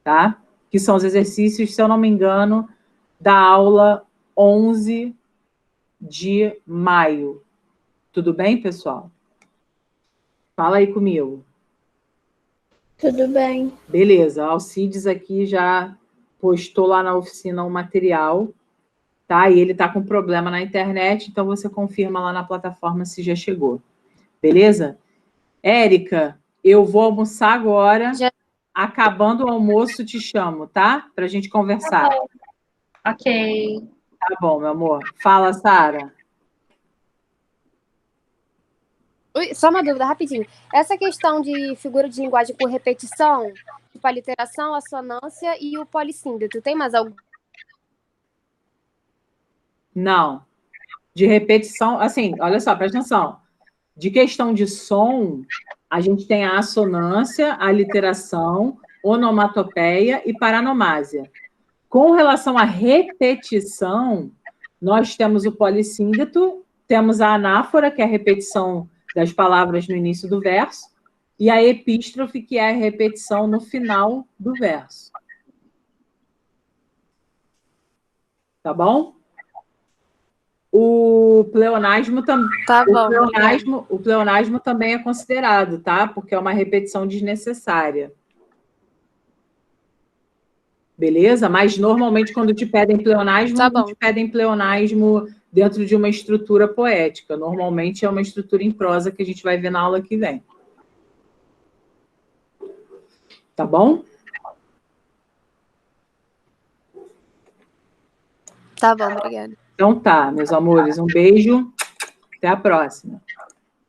tá? Que são os exercícios, se eu não me engano, da aula 11 de maio. Tudo bem, pessoal? Fala aí comigo. Tudo bem. Beleza, a Alcides aqui já postou lá na oficina um material, tá? E ele está com problema na internet, então você confirma lá na plataforma se já chegou. Beleza? Érica, eu vou almoçar agora. Já. Acabando o almoço, te chamo, tá? Para a gente conversar. Tá bom. Ok. Tá bom, meu amor. Fala, Sara. Só uma dúvida, rapidinho. Essa questão de figura de linguagem por repetição, tipo a literação, a assonância e o polissíndrito, tem mais algum? Não. De repetição, assim, olha só, presta atenção. De questão de som, a gente tem a assonância, a literação, onomatopeia e paranomásia. Com relação à repetição, nós temos o polissíndrito, temos a anáfora, que é a repetição das palavras no início do verso, e a epístrofe, que é a repetição no final do verso. Tá bom? O pleonasmo, Tá bom, o pleonasmo também é considerado, tá? Porque é uma repetição desnecessária. Beleza? Mas, normalmente, quando te pedem pleonasmo, não te pedem pleonasmo dentro de uma estrutura poética. Normalmente, é uma estrutura em prosa que a gente vai ver na aula que vem. Tá bom? Tá bom, obrigada. Então tá, meus amores. Um beijo. Até a próxima.